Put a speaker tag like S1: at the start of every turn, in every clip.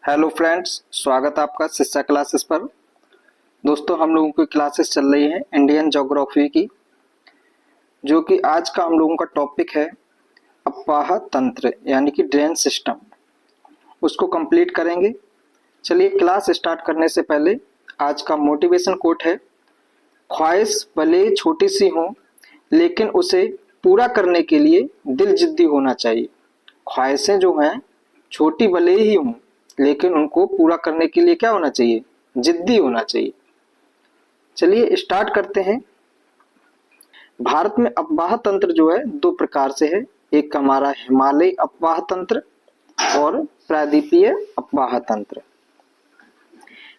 S1: Hello friends, स्वागत है आपका शिक्षा क्लासेस पर। दोस्तों, हम लोगों की क्लासेस चल रही है इंडियन ज्योग्राफी की, जो कि आज का हम लोगों का टॉपिक है अफवाह तंत्र यानी कि ड्रेन सिस्टम। उसको कंप्लीट करेंगे। चलिए, क्लास स्टार्ट करने से पहले आज का मोटिवेशन कोट है, ख्वाहिश भले ही छोटी सी हो लेकिन उसे पूरा करने के लिए दिल जिद्दी होना चाहिए। ख्वाहिशें जो हैं छोटी भले ही हों लेकिन उनको पूरा करने के लिए क्या होना चाहिए? जिद्दी होना चाहिए। चलिए स्टार्ट करते हैं। भारत में अफवाह तंत्र जो है दो प्रकार से है, एक हमारा हिमालय अफवाह तंत्र और प्रायद्वीपीय अफवाह तंत्र।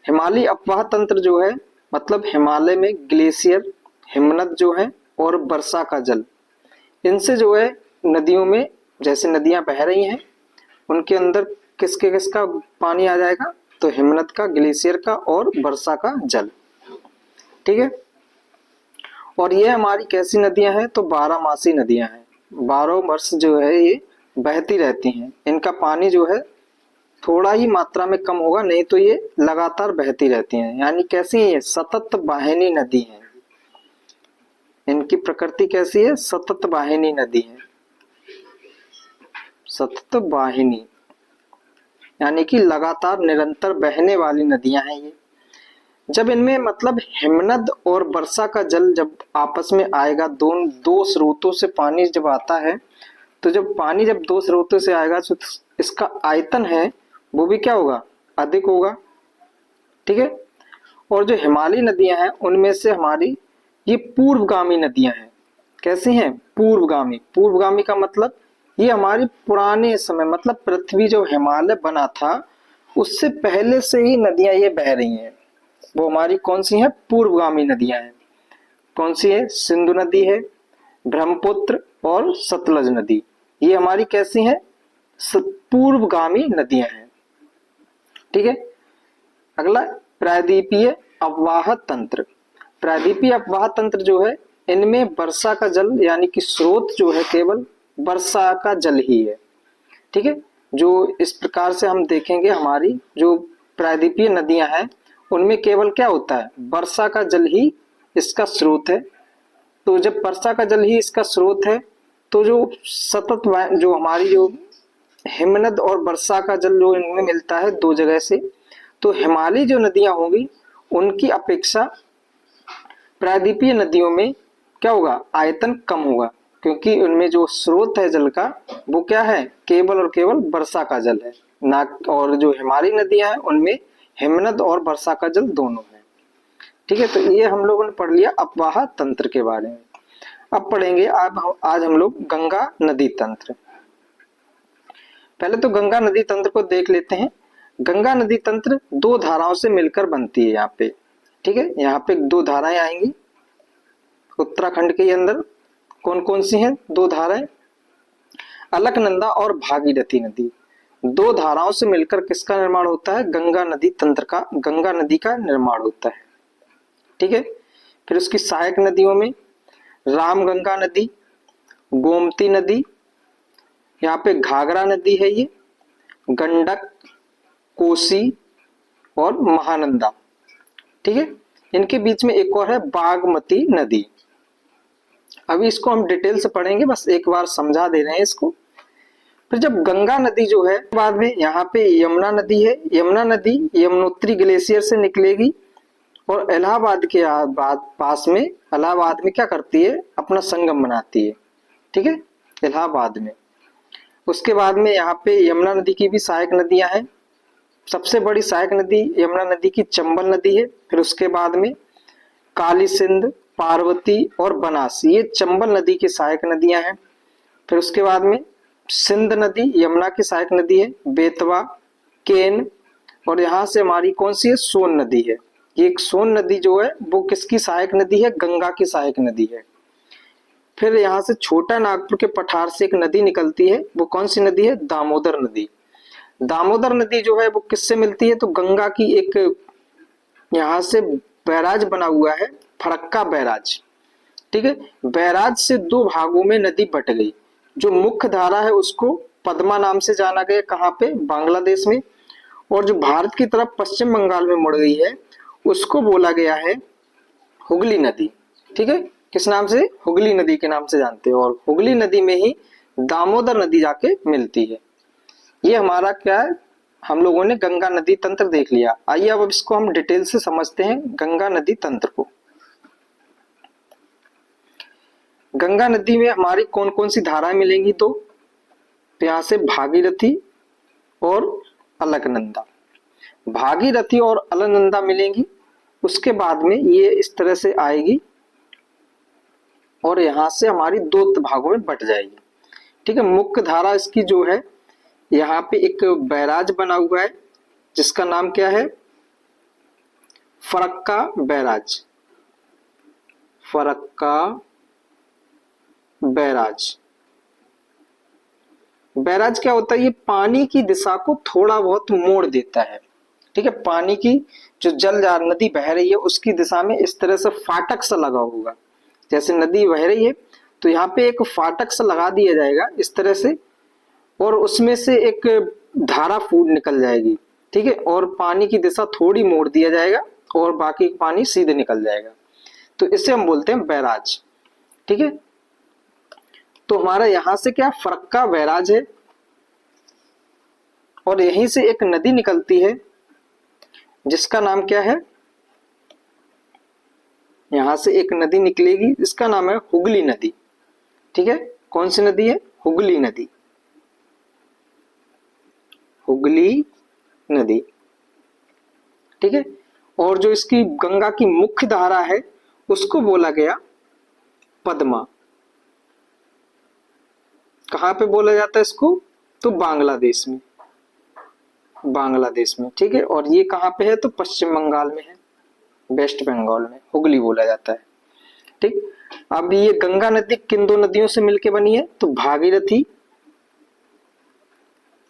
S1: हिमालय अफवाह तंत्र जो है मतलब हिमालय में ग्लेशियर, हिमनद जो है और वर्षा का जल, इनसे जो है नदियों में, जैसे नदियां बह रही हैं उनके अंदर किसका पानी आ जाएगा? तो हिमनद का, ग्लेशियर का और वर्षा का जल। ठीक है। और ये हमारी कैसी नदियां हैं? तो 12 मासी नदियां हैं, 12 वर्ष जो है ये बहती रहती हैं। इनका पानी जो है थोड़ा ही मात्रा में कम होगा, नहीं तो ये लगातार बहती रहती हैं। यानी कैसी है? सतत वाहिनी नदी है। इनकी प्रकृति कैसी है? सतत वाहिनी नदी है। सतत वाहिनी यानी कि लगातार निरंतर बहने वाली नदियां हैं ये। जब इनमें मतलब हिमनद और वर्षा का जल जब आपस में आएगा, दो स्रोतों से पानी जब आता है, तो जब पानी जब दो स्रोतों से आएगा तो इसका आयतन है वो भी क्या होगा? अधिक होगा। ठीक है। और जो हिमालयी नदियां हैं उनमें से हमारी ये पूर्वगामी नदियां हैं। कैसी हैं? पूर्वगामी। पूर्वगामी का मतलब ये हमारी पुराने समय, मतलब पृथ्वी जो हिमालय बना था उससे पहले से ही नदियां ये बह रही हैं। वो हमारी कौन सी हैं? पूर्वगामी नदियां हैं। कौन सी है? सिंधु नदी है, ब्रह्मपुत्र और सतलज नदी। ये हमारी कैसी हैं? पूर्वगामी नदियां हैं। ठीक है। अगला प्रायद्वीपीय अफवाह तंत्र। प्रायद्वीपीय अफवाह तंत्र जो है इनमें वर्षा का जल यानी कि स्रोत जो है केवल वर्षा का जल ही है। ठीक है। जो इस प्रकार से हम देखेंगे, हमारी जो प्रायद्वीपीय नदियां हैं उनमें केवल क्या होता है? वर्षा का जल ही इसका स्रोत है। तो जब वर्षा का जल ही इसका स्रोत है तो जो सतत जो हमारी जो हिमनद और वर्षा का जल जो इनमें मिलता है दो जगह से, तो हिमालयी जो नदियां होंगी उनकी अपेक्षा प्रायद्वीपीय नदियों में क्या होगा? आयतन कम होगा, क्योंकि उनमें जो स्रोत है जल का वो क्या है? केवल और केवल वर्षा का जल है ना। और जो हिमालयी नदियां हैं उनमें हिमनद और वर्षा का जल दोनों है। ठीक है। तो ये हम लोगों ने पढ़ लिया अफवाह तंत्र के बारे में। अब पढ़ेंगे आज हम लोग गंगा नदी तंत्र। पहले तो गंगा नदी तंत्र को देख लेते हैं। गंगा नदी तंत्र दो धाराओं से मिलकर बनती है यहाँ पे। ठीक है। यहाँ पे दो धाराएं आएंगी उत्तराखंड के अंदर। कौन कौन सी हैं दो धाराएं? अलकनंदा और भागीरथी नदी। दो धाराओं से मिलकर किसका निर्माण होता है? गंगा नदी तंत्र का, गंगा नदी का निर्माण होता है। ठीक है। फिर उसकी सहायक नदियों में रामगंगा नदी, गोमती नदी, यहाँ पे घाघरा नदी है, ये गंडक, कोसी और महानंदा। ठीक है। इनके बीच में एक और है बागमती नदी। अभी इसको हम डिटेल से पढ़ेंगे, बस एक बार समझा दे रहे हैं इसको। फिर जब गंगा नदी जो है, बाद में यहाँ पे यमुना नदी है। यमुना नदी यमुनोत्री ग्लेशियर से निकलेगी और इलाहाबाद के पास में, इलाहाबाद में क्या करती है? अपना संगम बनाती है। ठीक है। इलाहाबाद में। उसके बाद में यहाँ पे यमुना नदी की भी सहायक नदियां हैं। सबसे बड़ी सहायक नदी यमुना नदी की चंबल नदी है। फिर उसके बाद में काली सिंध, पार्वती और बनास, ये चंबल नदी की सहायक नदियां हैं। फिर उसके बाद में सिंध नदी यमुना की सहायक नदी है, बेतवा, केन, और यहाँ से हमारी कौन सी है? सोन नदी है। ये एक सोन नदी जो है वो किसकी सहायक नदी है? गंगा की सहायक नदी है। फिर यहाँ से छोटा नागपुर के पठार से एक नदी निकलती है, वो कौन सी नदी है? दामोदर नदी। दामोदर नदी जो है वो किससे मिलती है? तो गंगा की एक यहाँ से बैराज बना हुआ है, फरक्का बैराज। ठीक है। बैराज से दो भागों में नदी बट गई। जो मुख्य धारा है उसको पद्मा नाम से जाना गया, कहाँ पे? बांग्लादेश में। और जो भारत की तरफ पश्चिम बंगाल में मुड़ गई है उसको बोला गया है हुगली नदी। ठीक है, किस नाम से? हुगली नदी के नाम से जानते हो। और हुगली नदी में ही दामोदर नदी जाके मिलती है। ये हमारा क्या है, हम लोगों ने गंगा नदी तंत्र देख लिया। आइए अब इसको हम डिटेल से समझते हैं, गंगा नदी तंत्र को। गंगा नदी में हमारी कौन कौन सी धाराएं मिलेंगी? तो यहाँ से भागीरथी और अलकनंदा, भागीरथी और अलकनंदा मिलेंगी। उसके बाद में ये इस तरह से आएगी और यहाँ से हमारी दो भागों में बट जाएगी। ठीक है, मुख्य धारा इसकी जो है, यहाँ पे एक बैराज बना हुआ है जिसका नाम क्या है? Farakka barrage. Farakka barrage. Barrage क्या होता है? ये पानी की दिशा को थोड़ा बहुत मोड़ देता है। ठीक है, पानी की जो जल जा नदी बह रही है उसकी दिशा में इस तरह से फाटक सा लगा होगा। जैसे नदी बह रही है तो यहाँ पे एक फाटक सा लगा दिया जाएगा इस तरह से, और उसमें से एक धारा फूट निकल जाएगी। ठीक है, और पानी की दिशा थोड़ी मोड़ दिया जाएगा और बाकी पानी सीधे निकल जाएगा। तो इसे हम बोलते हैं बैराज। ठीक है, तो हमारा यहां से क्या फरक्का बैराज है और यहीं से एक नदी निकलती है जिसका नाम क्या है? यहां से एक नदी निकलेगी जिसका नाम है हुगली नदी। ठीक है, कौन सी नदी है? हुगली नदी। हुगली नदी। ठीक है, और जो इसकी गंगा की मुख्य धारा है उसको बोला गया पद्मा। कहां पे बोला जाता है इसको? तो बांग्लादेश में। बांग्लादेश में। ठीक है, और ये कहां पे है? तो पश्चिम बंगाल में है, वेस्ट बंगाल में हुगली बोला जाता है। ठीक, अब ये गंगा नदी किन दो नदियों से मिलकर बनी है? तो भागीरथी,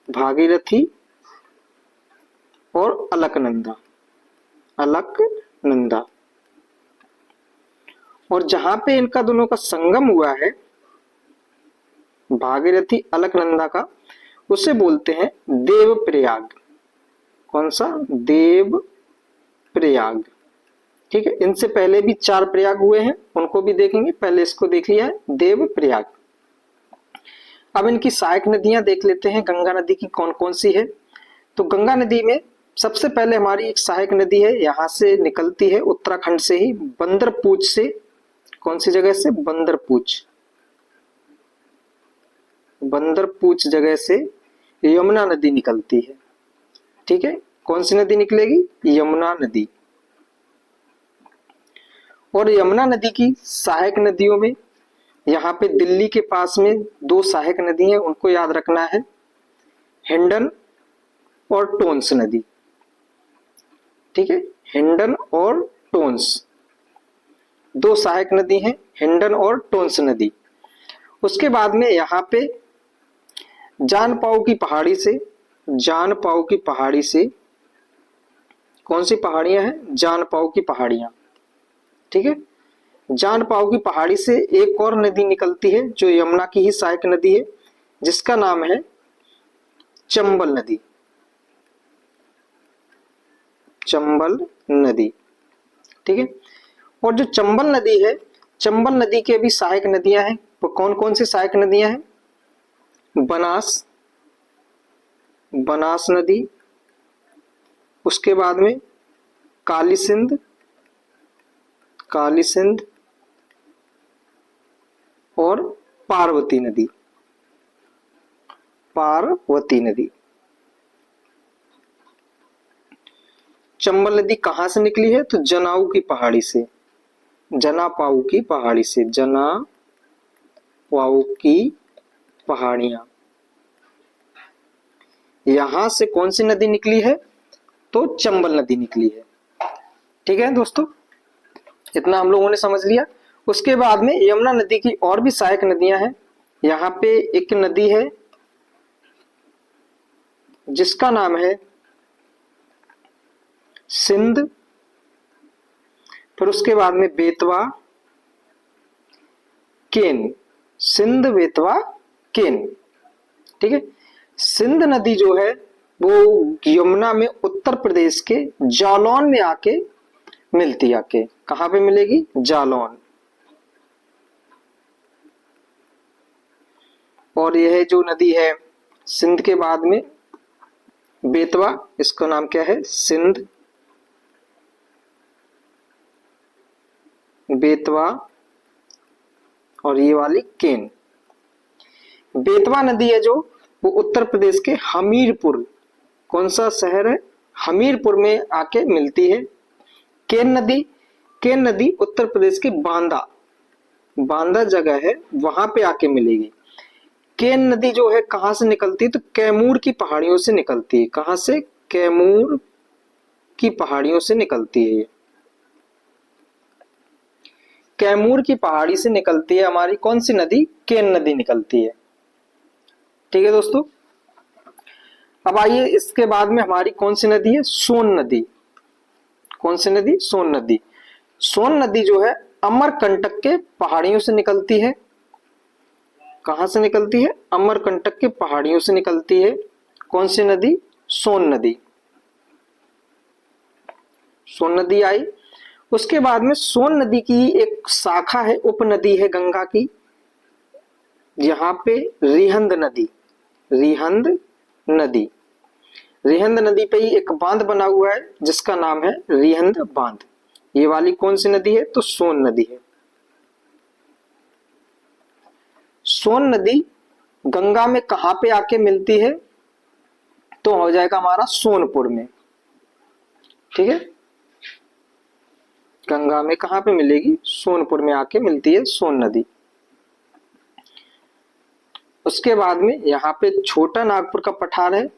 S1: भागीरथी और अलकनंदा। अलकनंदा। और जहां पे इनका दोनों का संगम हुआ है, भागीरथी अलकनंदा का, उसे बोलते हैं देवप्रयाग। कौन सा? देवप्रयाग। ठीक है, इनसे पहले भी 4 प्रयाग हुए हैं, उनको भी देखेंगे, पहले इसको देख लिया है देवप्रयाग। अब इनकी सहायक नदियां देख लेते हैं गंगा नदी की कौन कौन सी है। तो गंगा नदी में सबसे पहले हमारी एक सहायक नदी है, यहां से निकलती है उत्तराखंड से ही, बंदरपूछ से। कौन सी जगह से? बंदरपूछ। बंदरपूछ जगह से यमुना नदी निकलती है। ठीक है, कौन सी नदी निकलेगी? यमुना नदी। और यमुना नदी की सहायक नदियों में यहाँ पे दिल्ली के पास में 2 सहायक नदी हैं, उनको याद रखना है, हिंडन और टोंस नदी। ठीक है, हिंडन और टोंस 2 सहायक नदी हैं, हिंडन और टोंस नदी। उसके बाद में यहाँ पे जानपाऊ की पहाड़ी से, जानपाऊ की पहाड़ी से, कौन सी पहाड़ियां हैं? जानपाऊ की पहाड़ियां। ठीक है, जानपाऊ की पहाड़ी से एक और नदी निकलती है जो यमुना की ही सहायक नदी है, जिसका नाम है चंबल नदी। चंबल नदी। ठीक है, और जो चंबल नदी है, चंबल नदी के भी सहायक नदियां हैं। वो कौन कौन सी सहायक नदियां हैं? बनास, बनास नदी, उसके बाद में काली सिंध, काली सिंध, और पार्वती नदी, पार्वती नदी। चंबल नदी कहां से निकली है? तो जनाऊ की पहाड़ी से, जनापाऊ की पहाड़ी से, जनापाऊ की पहाड़ियां। यहां से कौन सी नदी निकली है? तो चंबल नदी निकली है। ठीक है दोस्तों, इतना हम लोगों ने समझ लिया। उसके बाद में यमुना नदी की और भी सहायक नदियां हैं। यहाँ पे एक नदी है जिसका नाम है सिंध, फिर उसके बाद में बेतवा, केन, सिंध, बेतवा, केन। ठीक है, सिंध नदी जो है वो यमुना में उत्तर प्रदेश के जालौन में आके मिलती है। आके कहां पे मिलेगी? जालौन। और यह जो नदी है सिंध के बाद में बेतवा, इसका नाम क्या है? सिंध, बेतवा, और ये वाली केन। बेतवा नदी है जो वो उत्तर प्रदेश के हमीरपुर, कौन सा शहर है? हमीरपुर में आके मिलती है। केन नदी, केन नदी उत्तर प्रदेश के बांदा, बांदा जगह है वहां पे आके मिलेगी। केन नदी जो है कहां से निकलती है? तो कैमूर की पहाड़ियों से निकलती है। कहां से? कैमूर की पहाड़ियों से निकलती है। कैमूर की पहाड़ी से निकलती है हमारी कौन सी नदी? केन नदी निकलती है। ठीक है दोस्तों। अब आइए इसके बाद में हमारी कौन सी नदी है? सोन नदी। कौन सी नदी? सोन नदी। सोन नदी जो है अमरकंटक के पहाड़ियों से निकलती है। कहां से निकलती है? अमरकंटक के पहाड़ियों से निकलती है। कौन सी नदी? सोन नदी। सोन नदी आई। उसके बाद में सोन नदी की एक शाखा है, उपनदी है गंगा की, यहाँ पे रिहंद नदी, रिहंद नदी। रिहंद नदी पे ही एक बांध बना हुआ है जिसका नाम है रिहंद बांध। ये वाली कौन सी नदी है? तो सोन नदी है। सोन नदी गंगा में कहां पे आके मिलती है? तो हो जाएगा हमारा सोनपुर में। ठीक है, गंगा में कहां पे मिलेगी? सोनपुर में आके मिलती है सोन नदी। उसके बाद में यहाँ पे छोटा नागपुर का पठार है।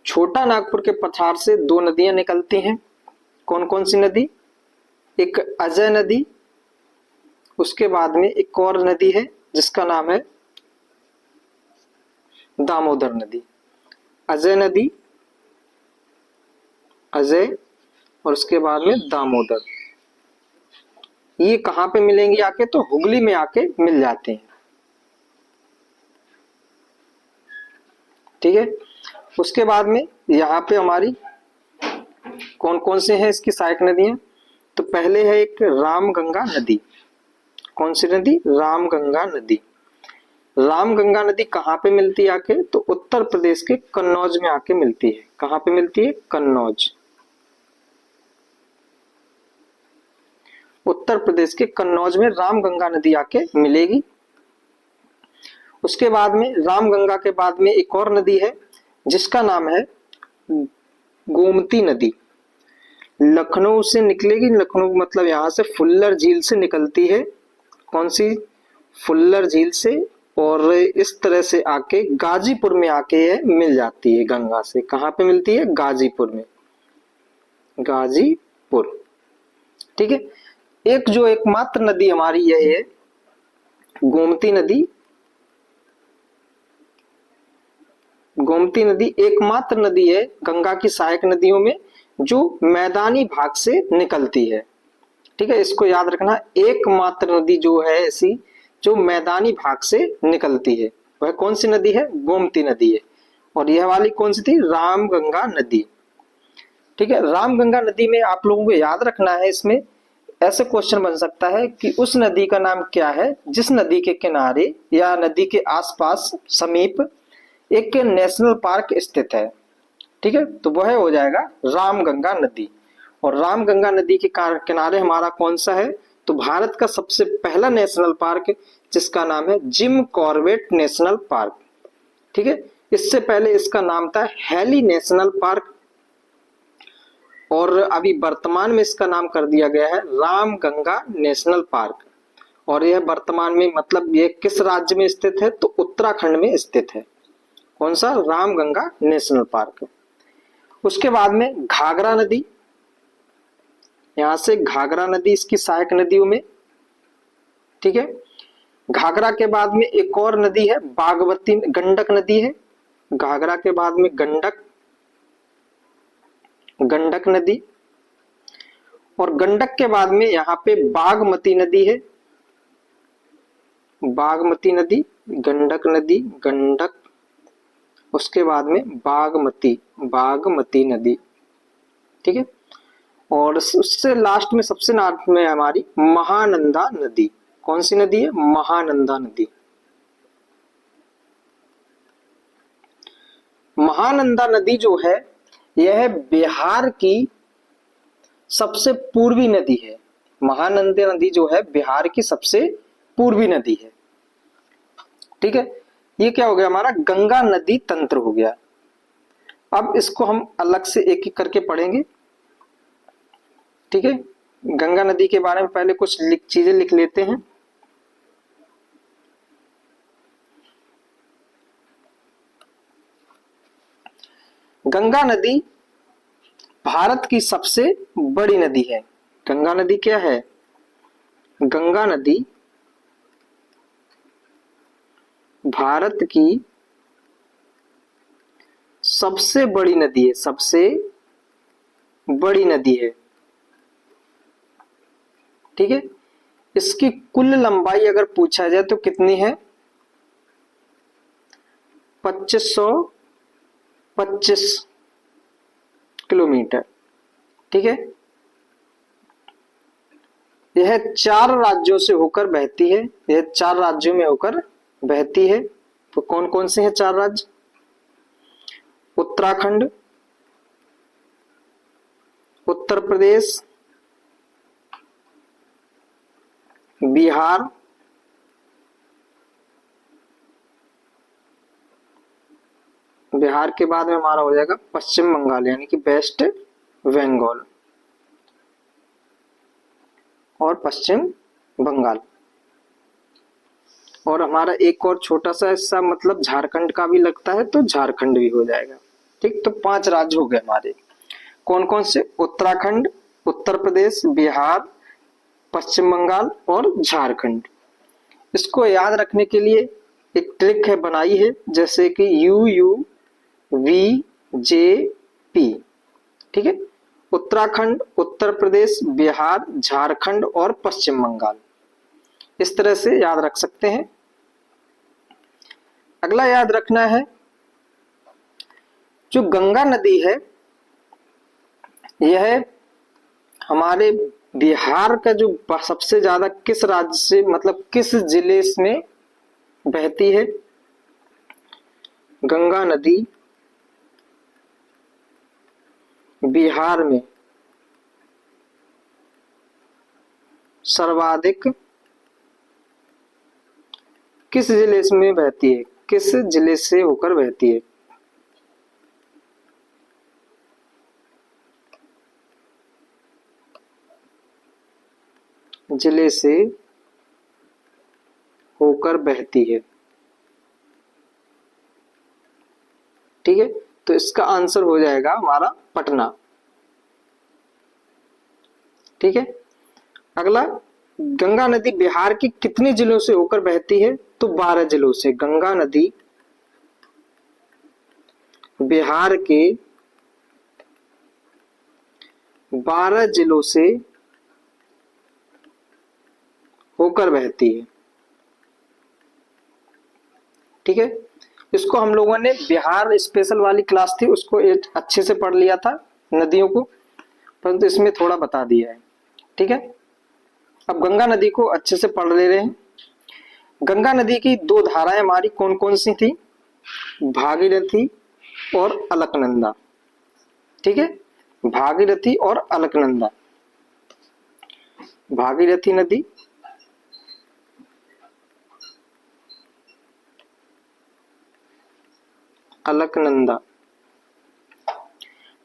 S1: छोटा नागपुर के पठार से दो नदियां निकलती हैं। कौन कौन सी नदी? एक अजय नदी, उसके बाद में एक और नदी है जिसका नाम है दामोदर नदी। अजय नदी, अजय, और उसके बाद में दामोदर। ये कहां पे मिलेंगी आके? तो हुगली में आके मिल जाते हैं। ठीक है। उसके बाद में यहाँ पे हमारी कौन कौन से हैं इसकी सहायक नदियां? तो पहले है एक रामगंगा नदी। कौन सी नदी? रामगंगा नदी। रामगंगा नदी कहाँ पे मिलती है आके? तो उत्तर प्रदेश के कन्नौज में आके मिलती है। कहाँ पे मिलती है? कन्नौज। उत्तर प्रदेश के कन्नौज में रामगंगा नदी आके मिलेगी। उसके बाद में रामगंगा के बाद में एक और नदी है जिसका नाम है गोमती नदी। लखनऊ से निकलेगी, लखनऊ मतलब यहाँ से फुल्लर झील से निकलती है। कौन सी? फुल्लर झील से, और इस तरह से आके गाजीपुर में आके ये मिल जाती है गंगा से। कहाँ पे मिलती है? गाजीपुर में, गाजीपुर। ठीक है। एक जो एकमात्र नदी हमारी यह है गोमती नदी। गोमती नदी एकमात्र नदी है गंगा की सहायक नदियों में जो मैदानी भाग से निकलती है। ठीक है, इसको याद रखना, एकमात्र नदी जो है ऐसी जो मैदानी भाग से निकलती है वह कौन सी नदी है? गोमती नदी है। और यह वाली कौन सी थी? रामगंगा नदी। ठीक है, रामगंगा नदी में आप लोगों को याद रखना है, इसमें ऐसे क्वेश्चन बन सकता है कि उस नदी का नाम क्या है जिस नदी के किनारे या नदी के आसपास समीप एक नेशनल पार्क स्थित है। ठीक है, तो वह हो जाएगा रामगंगा नदी। और रामगंगा नदी के किनारे हमारा कौन सा है? तो भारत का सबसे पहला नेशनल पार्क जिसका नाम है जिम कॉर्बेट नेशनल पार्क। ठीक है, इससे पहले इसका नाम था हैली नेशनल पार्क, और अभी वर्तमान में इसका नाम कर दिया गया है रामगंगा नेशनल पार्क। और यह वर्तमान में मतलब यह किस राज्य में स्थित है? तो उत्तराखंड में स्थित है। कौन सा? Ramganga national park. उसके बाद में घाघरा नदी, यहां से घाघरा नदी इसकी सहायक नदियों में। ठीक है, घाघरा के बाद में एक और नदी है बागमती, गंडक नदी है। घाघरा के बाद में गंडक, गंडक नदी। और गंडक के बाद में यहाँ पे बागमती नदी है, बागमती नदी, गंडक नदी, गंडक, उसके बाद में बागमती, बागमती नदी, ठीक है। और उससे लास्ट में सबसे लास्ट में हमारी महानंदा नदी। कौन सी नदी है? महानंदा नदी। महानंदा नदी जो है यह बिहार की सबसे पूर्वी नदी है। महानंदा नदी जो है बिहार की सबसे पूर्वी नदी है, ठीक है। ये क्या हो गया? हमारा गंगा नदी तंत्र हो गया। अब इसको हम अलग से एक एक करके पढ़ेंगे, ठीक है। गंगा नदी के बारे में पहले कुछ चीजें लिख लेते हैं। गंगा नदी भारत की सबसे बड़ी नदी है। गंगा नदी क्या है? गंगा नदी भारत की सबसे बड़ी नदी है, सबसे बड़ी नदी है, ठीक है। इसकी कुल लंबाई अगर पूछा जाए तो कितनी है? 2525 किलोमीटर, ठीक है। यह 4 राज्यों से होकर बहती है, यह 4 राज्यों में होकर बहती है। तो कौन कौन से हैं 4 राज्य? उत्तराखंड, उत्तर प्रदेश, बिहार, बिहार के बाद में हमारा हो जाएगा पश्चिम बंगाल यानी कि वेस्ट बंगाल और पश्चिम बंगाल। और हमारा एक और छोटा सा हिस्सा मतलब झारखंड का भी लगता है तो झारखंड भी हो जाएगा, ठीक। तो 5 राज्य हो गए हमारे। कौन कौन से? उत्तराखंड, उत्तर प्रदेश, बिहार, पश्चिम बंगाल और झारखंड। इसको याद रखने के लिए एक ट्रिक है बनाई है, जैसे कि UUVJP, ठीक है। उत्तराखंड, उत्तर प्रदेश, बिहार, झारखंड और पश्चिम बंगाल, इस तरह से याद रख सकते हैं। अगला याद रखना है, जो गंगा नदी है यह हमारे बिहार का जो सबसे ज्यादा किस राज्य से मतलब किस जिले में बहती है? गंगा नदी बिहार में सर्वाधिक किस जिले में बहती है? किस जिले से होकर बहती है? जिले से होकर बहती है, ठीक है। तो इसका आंसर हो जाएगा हमारा पटना, ठीक है। अगला, गंगा नदी बिहार के कितने जिलों से होकर बहती है? तो 12 जिलों से। गंगा नदी बिहार के 12 जिलों से होकर बहती है, ठीक है। इसको हम लोगों ने बिहार स्पेशल वाली क्लास थी उसको अच्छे से पढ़ लिया था नदियों को, परंतु इसमें थोड़ा बता दिया है, ठीक है। अब गंगा नदी को अच्छे से पढ़ ले रहे हैं। गंगा नदी की 2 धाराएं हमारी कौन कौन सी थी? भागीरथी और अलकनंदा, ठीक है। भागीरथी और अलकनंदा। भागीरथी नदी अलकनंदा।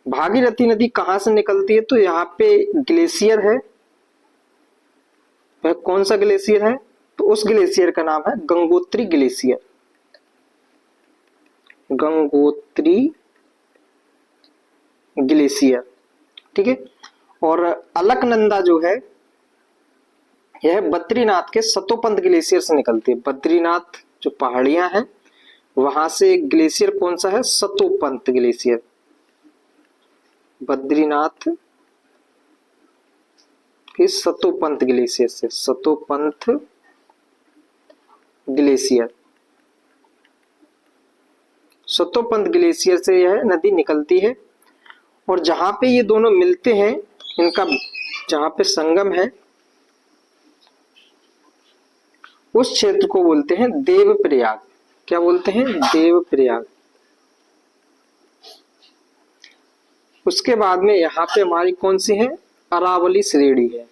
S1: भागीरथी नदी कहां से निकलती है? तो यहाँ पे ग्लेशियर है, वह कौन सा ग्लेशियर है? तो उस ग्लेशियर का नाम है गंगोत्री ग्लेशियर, गंगोत्री ग्लेशियर, ठीक है। और अलकनंदा जो है यह बद्रीनाथ के सतोपंथ ग्लेशियर से निकलती है। बद्रीनाथ जो पहाड़ियां हैं वहां से एक ग्लेशियर कौन सा है? सतोपंथ ग्लेशियर। बद्रीनाथ के सतोपंथ ग्लेशियर से, सतोपंथ ग्लेशियर, सतोपंत ग्लेशियर से यह नदी निकलती है। और जहां पे ये दोनों मिलते हैं, इनका जहां पे संगम है, उस क्षेत्र को बोलते हैं देवप्रयाग। क्या बोलते हैं? देवप्रयाग। उसके बाद में यहाँ पे हमारी कौन सी है? अरावली श्रेणी है।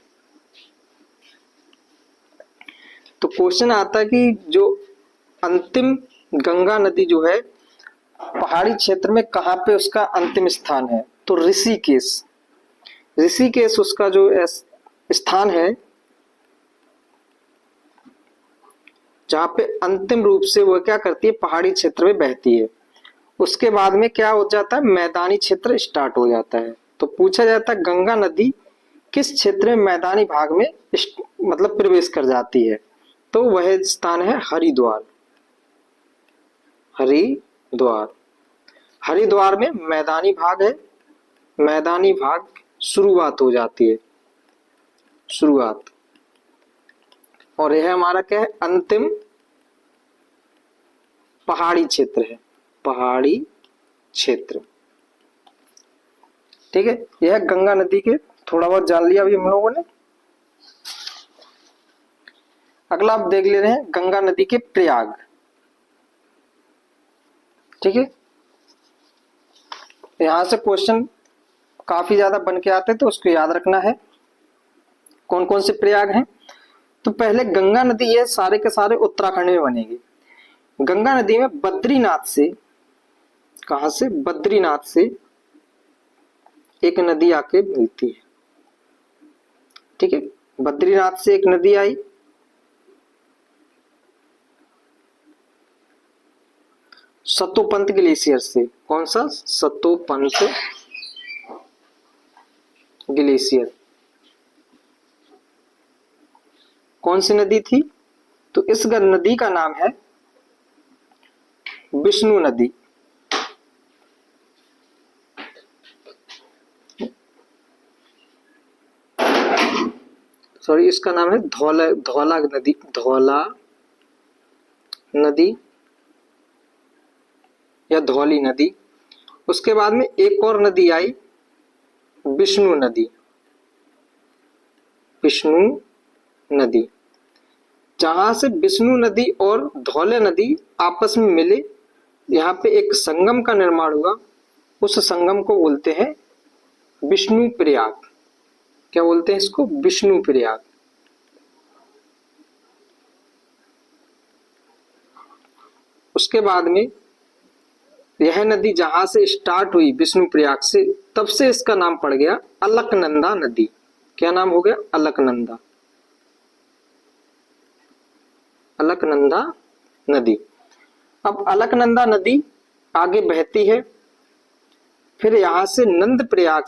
S1: तो क्वेश्चन आता है कि जो अंतिम गंगा नदी जो है पहाड़ी क्षेत्र में कहाँ पे उसका अंतिम स्थान है? तो ऋषिकेश। ऋषिकेश उसका जो स्थान है जहाँ पे अंतिम रूप से वो क्या करती है? पहाड़ी क्षेत्र में बहती है। उसके बाद में क्या हो जाता है? मैदानी क्षेत्र स्टार्ट हो जाता है। तो पूछा जाता है गंगा नदी किस क्षेत्र में मैदानी भाग में मतलब प्रवेश कर जाती है? तो वह स्थान है हरिद्वार। हरिद्वार। हरिद्वार में मैदानी भाग है, मैदानी भाग शुरुआत हो जाती है, शुरुआत। और यह हमारा क्या है? अंतिम पहाड़ी क्षेत्र है, पहाड़ी क्षेत्र। ठीक है, यह गंगा नदी के थोड़ा बहुत जान लिया अभी हम लोगों ने। अगला आप देख ले रहे हैं गंगा नदी के प्रयाग। ठीक है, यहां से क्वेश्चन काफी ज्यादा बन के आते हैं, तो उसको याद रखना है कौन कौन से प्रयाग हैं। तो पहले गंगा नदी, ये सारे के सारे उत्तराखंड में बनेगी। गंगा नदी में बद्रीनाथ से, कहां से? बद्रीनाथ से एक नदी आके मिलती है। ठीक है, बद्रीनाथ से एक नदी आई, सतोपंत ग्लेशियर से। कौन सा? सतोपंत ग्लेशियर। कौन सी नदी थी? तो इस नदी का नाम है विष्णु नदी। सॉरी, इसका नाम है धौला नदी, धौला नदी या धौली नदी। उसके बाद में एक और नदी आई, विष्णु नदी, विष्णु नदी। जहां से विष्णु नदी और धौले नदी आपस में मिले, यहाँ पे एक संगम का निर्माण हुआ। उस संगम को बोलते हैं विष्णु प्रयाग। क्या बोलते हैं इसको? विष्णु प्रयाग। उसके बाद में यह नदी जहां से स्टार्ट हुई विष्णु प्रयाग से, तब से इसका नाम पड़ गया अलकनंदा नदी। क्या नाम हो गया? अलकनंदा, अलकनंदा नदी। अब अलकनंदा नदी आगे बहती है, फिर यहां से नंदप्रयाग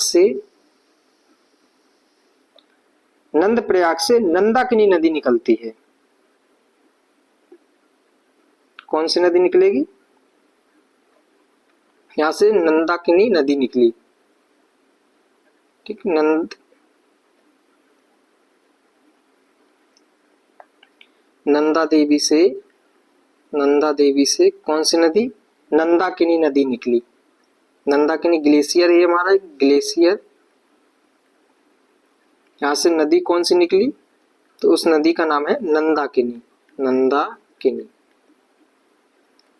S1: से नंदाकिनी नदी निकलती है। कौन सी नदी निकलेगी? यहां से नंदाकिनी नदी निकली। ठीक, नंदा देवी से कौन सी नदी? नंदाकिनी नदी निकली। नंदाकिनी ग्लेशियर, ये हमारा ग्लेशियर। यहां से नदी कौन सी निकली? तो उस नदी का नाम है नंदाकिनी, नंदाकिनी।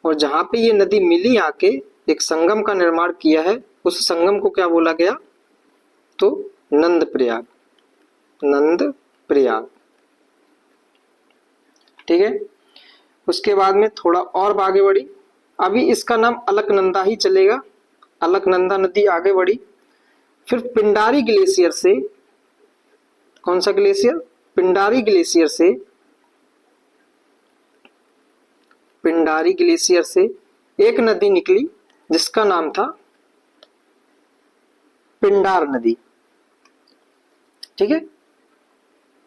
S1: और जहां पे ये नदी मिली आके एक संगम का निर्माण किया है, उस संगम को क्या बोला गया? तो नंदप्रयाग, नंदप्रयाग। ठीक है, उसके बाद में थोड़ा और आगे बढ़ी, अभी इसका नाम अलकनंदा ही चलेगा। अलकनंदा नदी आगे बढ़ी, फिर पिंडारी ग्लेशियर से, कौन सा ग्लेशियर? पिंडारी ग्लेशियर से, पिंडारी ग्लेशियर से एक नदी निकली जिसका नाम था पिंडार नदी। ठीक है,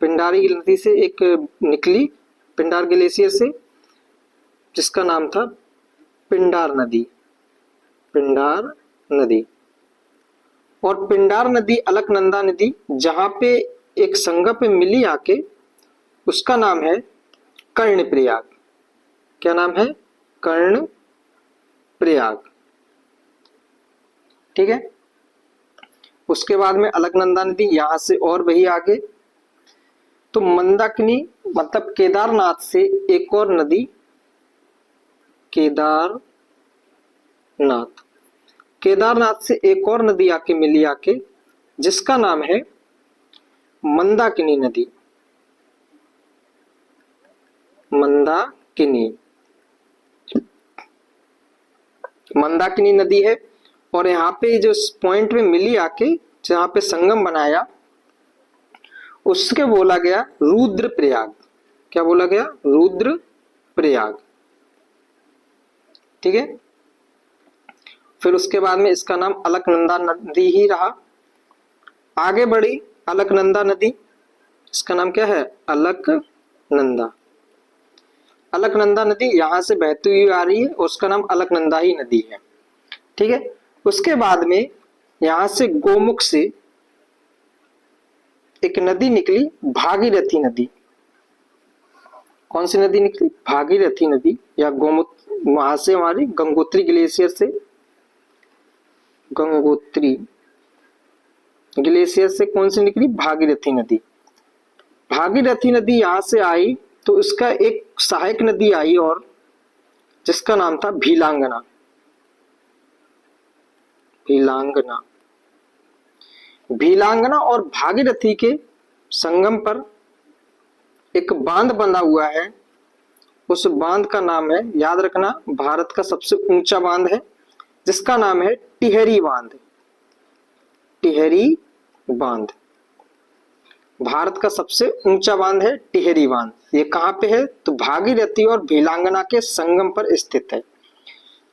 S1: पिंडारी नदी से एक निकली पिंडार ग्लेशियर से, जिसका नाम था पिंडार नदी, पिंडार नदी। और पिंडार नदी अलकनंदा नदी जहां पे एक संगम पे मिली आके, उसका नाम है कर्णप्रयाग। क्या नाम है? कर्णप्रयाग। प्रयाग। ठीक है, उसके बाद में अलकनंदा नदी, यहां से और वही आगे तो मंदाकिनी मतलब केदारनाथ से एक और नदी, केदारनाथ से एक और नदी आके मिली आके, जिसका नाम है मंदाकिनी नदी। मंदाकिनी नदी है। और यहाँ पे जो पॉइंट में मिली आके जहां पे संगम बनाया उसके बोला गया रुद्रप्रयाग। क्या बोला गया? रुद्रप्रयाग। ठीक है, फिर उसके बाद में इसका नाम अलकनंदा नदी ही रहा। आगे बढ़ी अलकनंदा नदी, इसका नाम क्या है? अलकनंदा। अलकनंदा नदी यहां से बहती हुई आ रही है और उसका नाम अलकनंदा ही नदी है। ठीक है, उसके बाद में यहां से गोमुख से एक नदी निकली, भागीरथी नदी। कौन सी नदी निकली? भागीरथी नदी, या गोमुख, वहां से हमारी गंगोत्री ग्लेशियर से, गंगोत्री ग्लेशियर से कौन सी निकली? भागीरथी नदी। भागीरथी नदी यहां से आई तो इसका एक सहायक नदी आई और जिसका नाम था भीलांगना। भीलांगना और भागीरथी के संगम पर एक बांध बना हुआ है। उस बांध का नाम है, याद रखना, भारत का सबसे ऊंचा बांध है जिसका नाम है टिहरी बांध। टिहरी बांध भारत का सबसे ऊंचा बांध है, टिहरी बांध। ये कहाँ पे है? तो भागीरथी और भीलांगना के संगम पर स्थित है।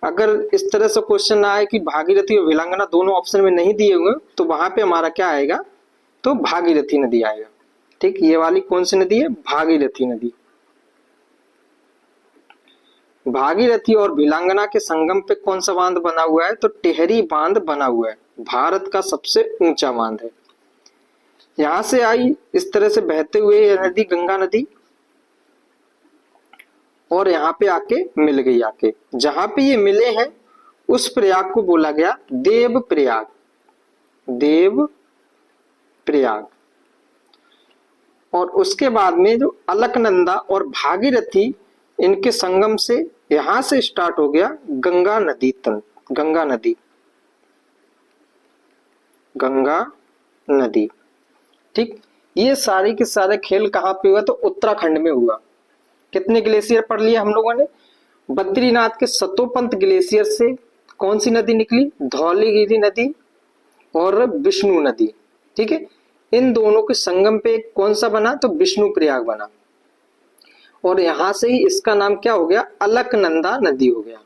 S1: अगर इस तरह से क्वेश्चन ना आए कि भागीरथी और भीलांगना दोनों ऑप्शन में नहीं दिए हुए तो वहां पे हमारा क्या आएगा? तो भागीरथी नदी आएगा। ठीक, ये वाली कौन सी नदी है? भागीरथी नदी। भागीरथी और भीलांगना के संगम पे कौन सा बांध बना हुआ है? तो टिहरी बांध बना हुआ है, भारत का सबसे ऊंचा बांध है। यहां से आई इस तरह से बहते हुए यह नदी गंगा नदी और यहाँ पे आके मिल गई। आके जहां पे ये मिले हैं उस प्रयाग को बोला गया देव प्रयाग। देव प्रयाग। और उसके बाद में जो अलकनंदा और भागीरथी, इनके संगम से यहां से स्टार्ट हो गया गंगा नदी गंगा नदी। गंगा नदी। ठीक, ये सारे के सारे खेल कहाँ पे हुआ? तो उत्तराखंड में हुआ। कितने ग्लेशियर पढ़ लिए हम लोगों ने? बद्रीनाथ के सतोपंत ग्लेशियर से कौन सी नदी निकली? धौलीगिरी नदी और विष्णु नदी। ठीक है, इन दोनों के संगम पे कौन सा बना? तो विष्णु प्रयाग बना। और यहां से ही इसका नाम क्या हो गया? अलकनंदा नदी हो गया।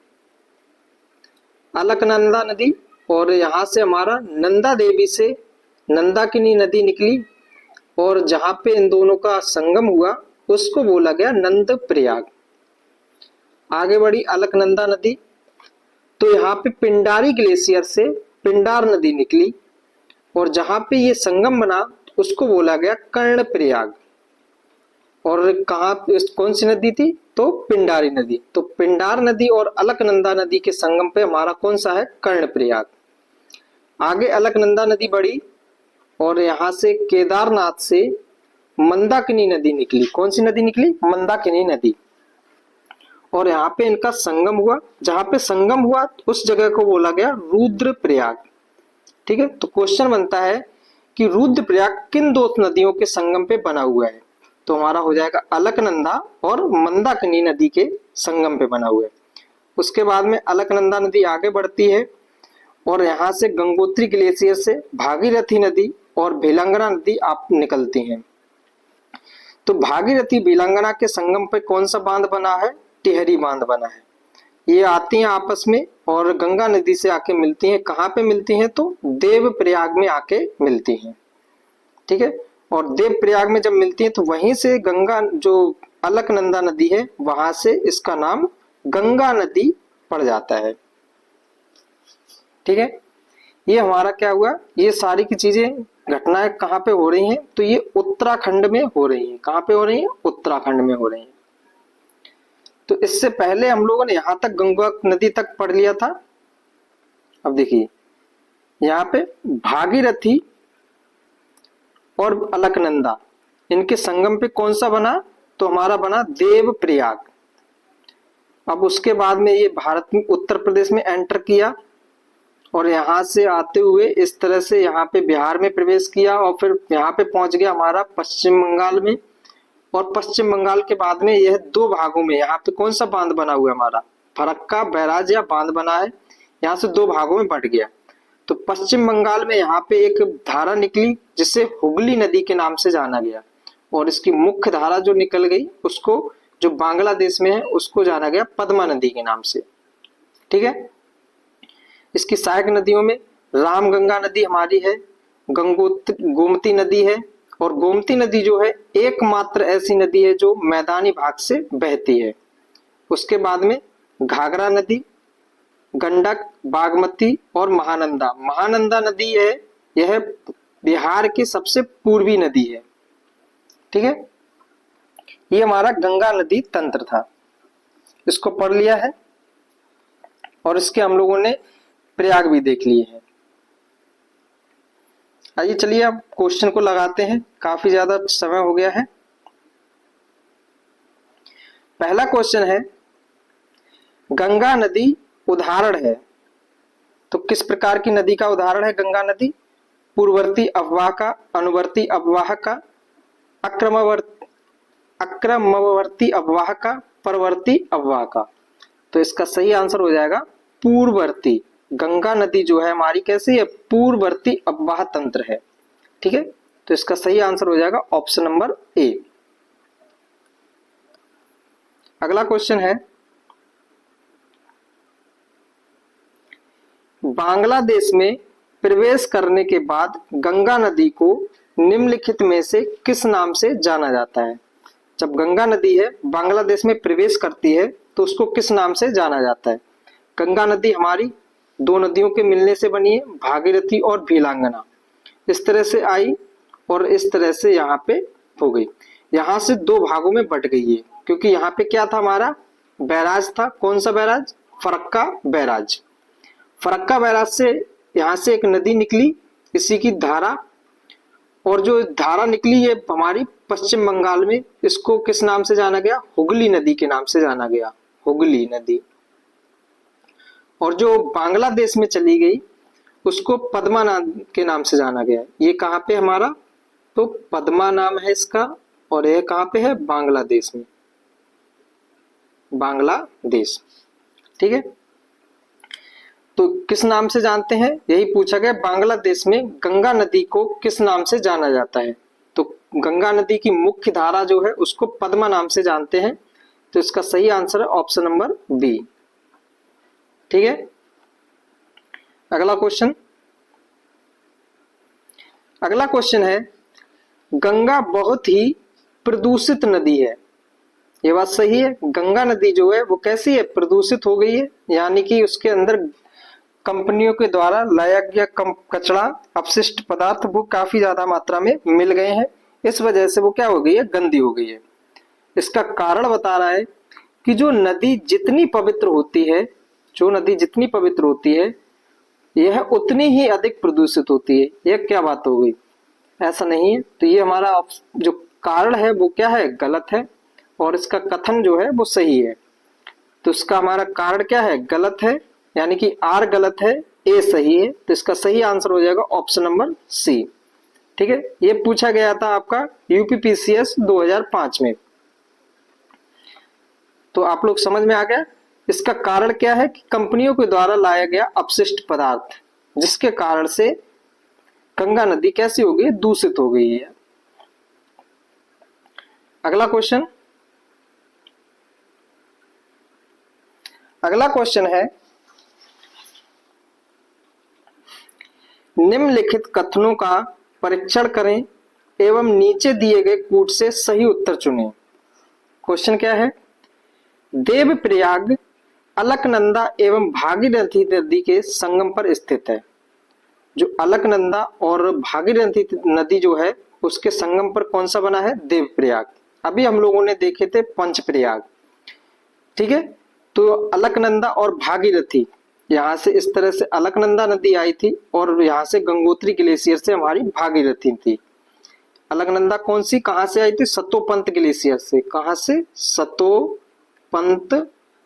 S1: अलकनंदा नदी। और यहां से हमारा नंदा देवी से नंदाकिनी नदी निकली और जहां पे इन दोनों का संगम हुआ उसको बोला गया नंद प्रयाग। आगे बढ़ी अलकनंदा नदी तो यहाँ पे पिंडारी ग्लेशियर से पिंडार नदी निकली और जहां पे ये संगम बना उसको बोला गया कर्ण प्रयाग। और कहा कौन सी नदी थी? तो पिंडारी नदी। तो पिंडार नदी और अलकनंदा नदी के संगम पे हमारा कौन सा है? कर्ण प्रयाग। आगे अलकनंदा नदी बढ़ी और यहां से केदारनाथ से मंदाकिनी नदी निकली। कौन सी नदी निकली? मंदाकिनी नदी। और यहाँ पे इनका संगम हुआ। जहां पे संगम हुआ उस जगह को बोला गया रुद्रप्रयाग। ठीक है, तो क्वेश्चन बनता है कि रुद्रप्रयाग किन दो नदियों के संगम पे बना हुआ है? तो हमारा हो जाएगा अलकनंदा और मंदाकिनी नदी के संगम पे बना हुआ है। उसके बाद में अलकनंदा नदी आगे बढ़ती है और यहाँ से गंगोत्री ग्लेशियर से भागीरथी नदी और भीलांगना नदी आप निकलती हैं। तो भागीरथी भीलांगना के संगम पे कौन सा बांध बना है? टिहरी बांध बना है। ये आती हैं आपस में और गंगा नदी से आके मिलती हैं। कहाँ पे मिलती हैं? तो देवप्रयाग में आके मिलती हैं। ठीक है, और देवप्रयाग में जब मिलती हैं तो वहीं से गंगा, जो अलकनंदा नदी है, वहां से इसका नाम गंगा नदी पड़ जाता है। ठीक है, ये हमारा क्या हुआ? ये सारी की चीजें घटनाएं कहाँ पे हो रही हैं? तो ये उत्तराखंड में हो रही हैं। कहाँ पे हो रही हैं? उत्तराखंड में हो रही हैं। तो इससे पहले हम लोगों ने यहां तक गंगा नदी तक पढ़ लिया था। अब देखिए यहाँ पे भागीरथी और अलकनंदा, इनके संगम पे कौन सा बना, तो हमारा बना देवप्रयाग। अब उसके बाद में ये भारत में उत्तर प्रदेश में एंटर किया और यहाँ से आते हुए इस तरह से यहाँ पे बिहार में प्रवेश किया और फिर यहाँ पे पहुंच गया हमारा पश्चिम बंगाल में। और पश्चिम बंगाल के बाद में यह दो भागों में, यहाँ पे कौन सा बांध बना हुआ है हमारा, फरक्का बैराज या बांध बना है, यहाँ से दो भागों में बंट गया। तो पश्चिम बंगाल में यहाँ पे एक धारा निकली जिसे हुगली नदी के नाम से जाना गया, और इसकी मुख्य धारा जो निकल गई उसको, जो बांग्लादेश में है, उसको जाना गया पद्मा नदी के नाम से। ठीक है, इसकी सहायक नदियों में रामगंगा नदी हमारी है, गोमती नदी है, और गोमती नदी जो है एकमात्र ऐसी नदी है जो मैदानी भाग से बहती है। उसके बाद में घाघरा नदी, गंडक, बागमती और महानंदा। महानंदा नदी है, यह बिहार की सबसे पूर्वी नदी है। ठीक है, ये हमारा गंगा नदी तंत्र था, इसको पढ़ लिया है और इसके हम लोगों ने प्रयाग भी देख लिए हैं। आइए चलिए अब क्वेश्चन को लगाते हैं, काफी ज्यादा समय हो गया है। पहला क्वेश्चन है, गंगा नदी उदाहरण है, तो किस प्रकार की नदी का उदाहरण है गंगा नदी? पूर्ववर्ती अववाह का, अनुवर्ती अववाह का, अक्रमवर्ती अववाह का, परवर्ती अववाह का। तो इसका सही आंसर हो जाएगा पूर्ववर्ती। गंगा नदी जो है हमारी कैसी है, पूर्ववर्ती अववाह तंत्र है। ठीक है, तो इसका सही आंसर हो जाएगा ऑप्शन नंबर ए। अगला क्वेश्चन है, बांग्लादेश में प्रवेश करने के बाद गंगा नदी को निम्नलिखित में से किस नाम से जाना जाता है? जब गंगा नदी है बांग्लादेश में प्रवेश करती है तो उसको किस नाम से जाना जाता है? गंगा नदी हमारी दो नदियों के मिलने से बनी है, भागीरथी और भीलांगना। इस तरह से आई और इस तरह से यहाँ पे हो गई, यहाँ से दो भागों में बट गई है, क्योंकि यहाँ पे क्या था हमारा बैराज था। कौन सा barrage? Farakka barrage. Farakka barrage से यहाँ से एक नदी निकली, इसी की धारा, और जो धारा निकली ये हमारी पश्चिम बंगाल में, इसको किस नाम से जाना गया? हुगली नदी के नाम से जाना गया, हुगली नदी। और जो बांग्लादेश में चली गई उसको पद्मा नाम के नाम से जाना गया। ये कहाँ पे हमारा, तो पद्मा नाम है इसका, और यह कहाँ पे है? बांग्लादेश में, बांग्लादेश। ठीक है, तो किस नाम से जानते हैं, यही पूछा गया। बांग्लादेश में गंगा नदी को किस नाम से जाना जाता है? तो गंगा नदी की मुख्य धारा जो है उसको पद्मा नाम से जानते हैं, तो इसका सही आंसर है ऑप्शन नंबर बी। ठीक है, अगला क्वेश्चन। अगला क्वेश्चन है, गंगा बहुत ही प्रदूषित नदी है। ये बात सही है, गंगा नदी जो है वो कैसी है? प्रदूषित हो गई है, यानी कि उसके अंदर कंपनियों के द्वारा लाया गया कचरा, अपशिष्ट पदार्थ वो काफी ज्यादा मात्रा में मिल गए हैं। इस वजह से वो क्या हो गई है? गंदी हो गई है। इसका कारण बता रहा है कि जो नदी जितनी पवित्र होती है, जो नदी जितनी पवित्र होती है यह उतनी ही अधिक प्रदूषित होती है। यह क्या बात हो गई? ऐसा नहीं है। तो ये हमारा जो कारण है वो क्या है? गलत है, और इसका कथन जो है वो सही है। तो इसका हमारा कारण क्या है? गलत है, यानी कि आर गलत है, ए सही है। तो इसका सही आंसर हो जाएगा ऑप्शन नंबर सी। ठीक है, ये पूछा गया था आपका यूपीपीसीएस 2005 में, तो आप लोग समझ में आ गया। इसका कारण क्या है कि कंपनियों के द्वारा लाया गया अपशिष्ट पदार्थ, जिसके कारण से गंगा नदी कैसी हो गई? दूषित हो गई है। अगला क्वेश्चन। अगला क्वेश्चन है, निम्नलिखित कथनों का परीक्षण करें एवं नीचे दिए गए कूट से सही उत्तर चुनें। क्वेश्चन क्या है? देवप्रयाग अलकनंदा एवं भागीरथी नदी के संगम पर स्थित है। जो अलकनंदा और भागीरथी नदी जो है उसके संगम पर कौन सा बना है? देवप्रयाग। अभी हम लोगों ने देखे थे पंचप्रयाग। ठीक है। तो अलकनंदा और भागीरथी, यहाँ से इस तरह से अलकनंदा नदी आई थी और यहाँ से गंगोत्री ग्लेशियर से हमारी भागीरथी थी। अलकनंदा कौन सी कहाँ से आई थी? सतोपंत ग्लेशियर से। कहाँ से? सतोपंत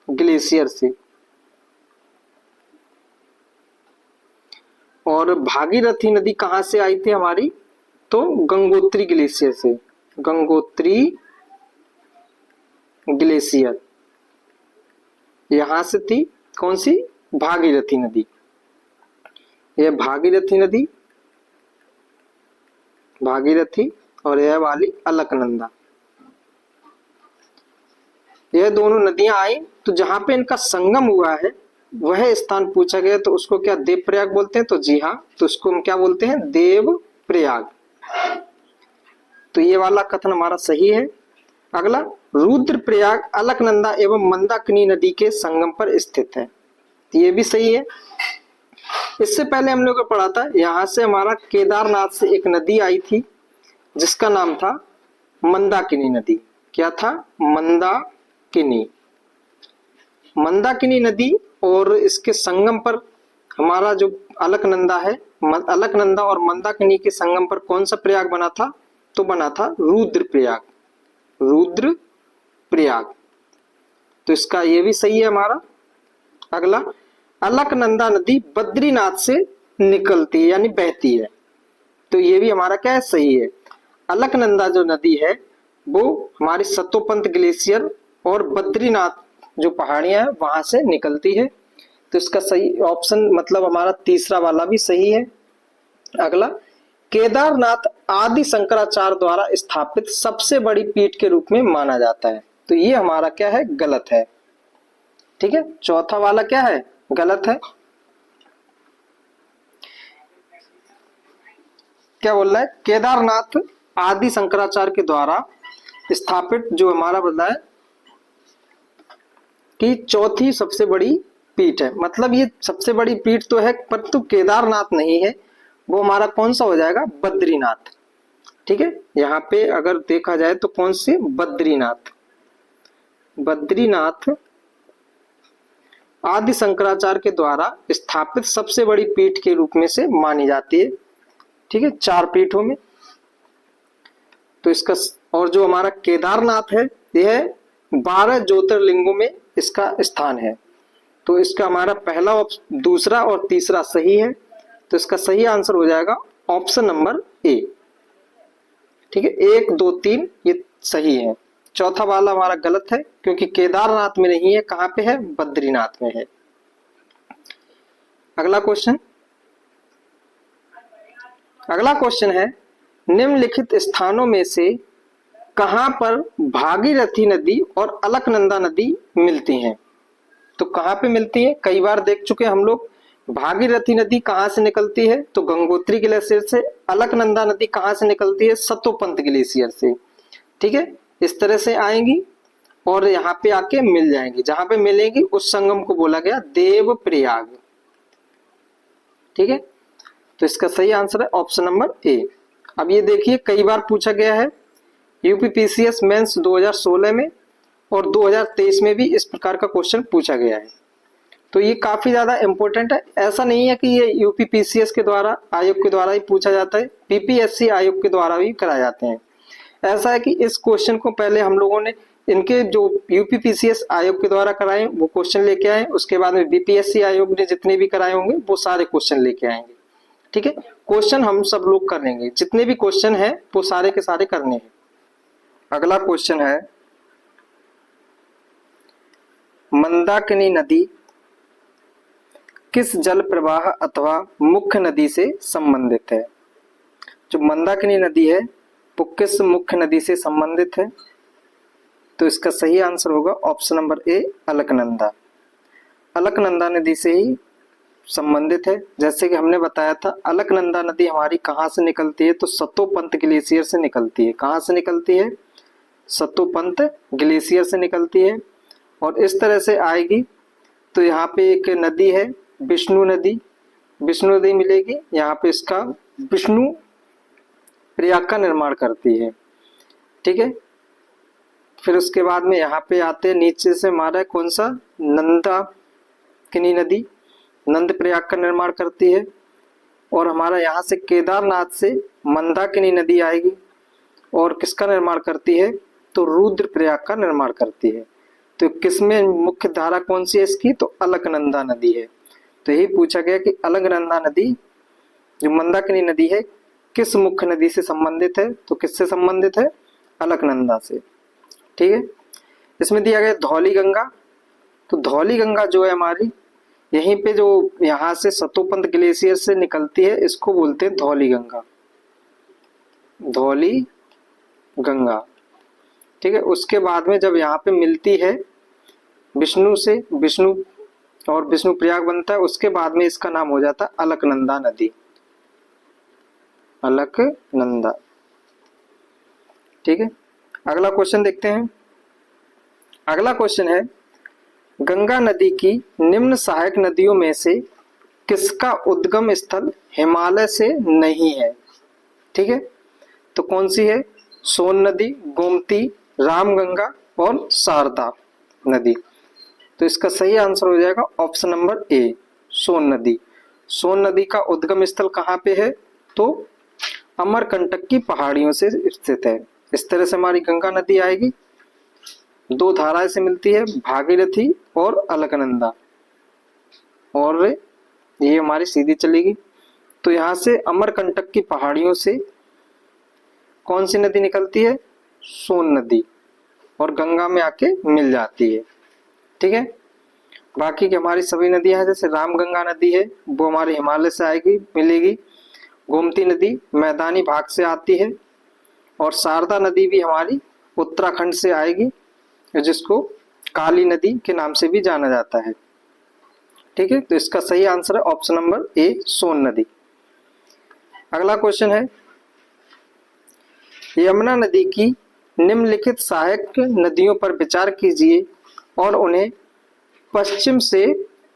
S1: ग्लेशियर से। और भागीरथी नदी कहाँ से आई थी हमारी? तो गंगोत्री ग्लेशियर से। गंगोत्री ग्लेशियर यहां से थी। कौन सी? भागीरथी नदी। यह भागीरथी नदी, भागीरथी, और यह वाली अलकनंदा। यह दोनों नदियां आई, तो जहां पे इनका संगम हुआ है वह स्थान पूछा गया, तो उसको क्या देव प्रयाग बोलते हैं? तो जी हाँ, तो उसको हम क्या बोलते हैं? देव प्रयाग। तो ये वाला कथन हमारा सही है। अगला, रुद्रप्रयाग अलकनंदा एवं मंदाकिनी नदी के संगम पर स्थित है। तो ये भी सही है। इससे पहले हम लोग को पढ़ा था, यहां से हमारा केदारनाथ से एक नदी आई थी जिसका नाम था मंदाकिनी नदी। क्या था? मंदाकिनी। मंदाकिनी नदी और इसके संगम पर हमारा जो अलकनंदा है, अलकनंदा और मंदाकिनी के संगम पर कौन सा प्रयाग बना था? तो बना था रुद्रप्रयाग। रुद्रप्रयाग। तो इसका ये भी सही है हमारा। अगला, अलकनंदा नदी बद्रीनाथ से निकलती है यानी बहती है। तो ये भी हमारा क्या है? सही है। अलकनंदा जो नदी है वो हमारी सतोपंत ग्लेशियर और बद्रीनाथ जो पहाड़ियां हैं वहां से निकलती है। तो इसका सही ऑप्शन मतलब हमारा तीसरा वाला भी सही है। अगला, केदारनाथ आदि शंकराचार्य द्वारा स्थापित सबसे बड़ी पीठ के रूप में माना जाता है। तो ये हमारा क्या है? गलत है। ठीक है, चौथा वाला क्या है? गलत है। क्या बोल रहा है? केदारनाथ आदि शंकराचार्य के द्वारा स्थापित जो हमारा बोला है कि चौथी सबसे बड़ी पीठ है, मतलब ये सबसे बड़ी पीठ तो है परंतु केदारनाथ नहीं है। वो हमारा कौन सा हो जाएगा? बद्रीनाथ। ठीक है, यहाँ पे अगर देखा जाए तो कौन से? बद्रीनाथ। बद्रीनाथ आदि शंकराचार्य के द्वारा स्थापित सबसे बड़ी पीठ के रूप में से मानी जाती है। ठीक है, 4 पीठों में। तो इसका, और जो हमारा केदारनाथ है यह 12 ज्योतिर्लिंगों में इसका स्थान है। तो इसका हमारा पहला, दूसरा और तीसरा सही है। तो इसका सही आंसर हो जाएगा ऑप्शन नंबर ए। ठीक है, 1, 2, 3 ये सही है। चौथा वाला हमारा गलत है क्योंकि केदारनाथ में नहीं है। कहां पे है? बद्रीनाथ में है। अगला क्वेश्चन, अगला क्वेश्चन है, निम्नलिखित स्थानों में से कहां पर भागीरथी नदी और अलकनंदा नदी मिलती हैं? तो कहां पे मिलती है? कई बार देख चुके हम लोग। भागीरथी नदी कहां से निकलती है? तो गंगोत्री ग्लेशियर से। अलकनंदा नदी कहां से निकलती है? सतोपंत ग्लेशियर से। ठीक है, इस तरह से आएंगी और यहाँ पे आके मिल जाएंगी। जहां पे मिलेंगी उस संगम को बोला गया देव प्रयाग। ठीक है, तो इसका सही आंसर है ऑप्शन नंबर ए। अब ये देखिए, कई बार पूछा गया है यूपीपीसीएस मेंस 2016 में और 2023 में भी इस प्रकार का क्वेश्चन पूछा गया है। तो ये काफी ज्यादा इंपॉर्टेंट है। ऐसा नहीं है कि ये यूपीपीसीएस के द्वारा, आयोग के द्वारा ही पूछा जाता है, पीपीएससी आयोग के द्वारा भी कराए जाते हैं। ऐसा है कि इस क्वेश्चन को पहले हम लोगों ने इनके जो यूपीपीसीएस आयोग के द्वारा कराए वो क्वेश्चन लेके आए, उसके बाद में बीपीएससी आयोग ने जितने भी कराए होंगे वो सारे क्वेश्चन लेके आएंगे। ठीक है, क्वेश्चन हम सब लोग करेंगे, जितने भी क्वेश्चन है वो सारे के सारे करने हैं। अगला क्वेश्चन है, मंदाकिनी नदी किस जल प्रवाह अथवा मुख्य नदी से संबंधित है? जो मंदाकिनी नदी है वो किस मुख्य नदी से संबंधित है? तो इसका सही आंसर होगा ऑप्शन नंबर ए, अलकनंदा। अलकनंदा नदी से ही संबंधित है। जैसे कि हमने बताया था, अलकनंदा नदी हमारी कहाँ से निकलती है? तो सतोपंत ग्लेशियर से निकलती है। कहाँ से निकलती है? सतोपंत ग्लेशियर से निकलती है। और इस तरह से आएगी तो यहाँ पे एक नदी है विष्णु नदी। विष्णु नदी मिलेगी, यहाँ पे इसका विष्णु प्रयाग का निर्माण करती है। ठीक है, फिर उसके बाद में यहाँ पे आते हैं, नीचे से हमारा कौन सा, नंदाकिनी नदी नंद प्रयाग का निर्माण करती है। और हमारा यहाँ से केदारनाथ से मंदाकिनी नदी आएगी और किसका निर्माण करती है, तो रुद्रप्रयाग का निर्माण करती है। तो किसमें मुख्य धारा कौन सी है इसकी, तो अलकनंदा नदी है। तो यही पूछा गया कि अलकनंदा नदी जो मंदाकिनी नदी है किस मुख्य नदी से संबंधित है, तो किससे संबंधित है, अलकनंदा से। ठीक है। इसमें दिया गया धौली गंगा। तो धौली गंगा जो है हमारी यहीं पे जो यहाँ से सतोपंत ग्लेशियर से निकलती है, इसको बोलते हैं धौली गंगा, धौली गंगा। ठीक है। उसके बाद में जब यहाँ पे मिलती है विष्णु से, विष्णु और विष्णु प्रयाग बनता है, उसके बाद में इसका नाम हो जाता है अलकनंदा नदी, अलकनंदा। ठीक है। अगला क्वेश्चन देखते हैं। अगला क्वेश्चन है, गंगा नदी की निम्न सहायक नदियों में से किसका उद्गम स्थल हिमालय से नहीं है। ठीक है। तो कौन सी है, सोन नदी, गोमती, रामगंगा और शारदा नदी। तो इसका सही आंसर हो जाएगा ऑप्शन नंबर ए, सोन नदी। सोन नदी का उद्गम स्थल कहाँ पे है, तो अमरकंटक की पहाड़ियों से स्थित है। इस तरह से हमारी गंगा नदी आएगी, दो धाराएं से मिलती है, भागीरथी और अलकनंदा, और ये हमारी सीधी चलेगी। तो यहाँ से अमरकंटक की पहाड़ियों से कौन सी नदी निकलती है, सोन नदी, और गंगा में आके मिल जाती है। ठीक है। बाकी की हमारी सभी नदियां हैं, जैसे रामगंगा नदी है वो हमारे हिमालय से आएगी, मिलेगी। गोमती नदी मैदानी भाग से आती है, और शारदा नदी भी हमारी उत्तराखंड से आएगी, जिसको काली नदी के नाम से भी जाना जाता है। ठीक है। तो इसका सही आंसर है ऑप्शन नंबर ए, सोन नदी। अगला क्वेश्चन है, यमुना नदी की निम्नलिखित सहायक नदियों पर विचार कीजिए और उन्हें पश्चिम से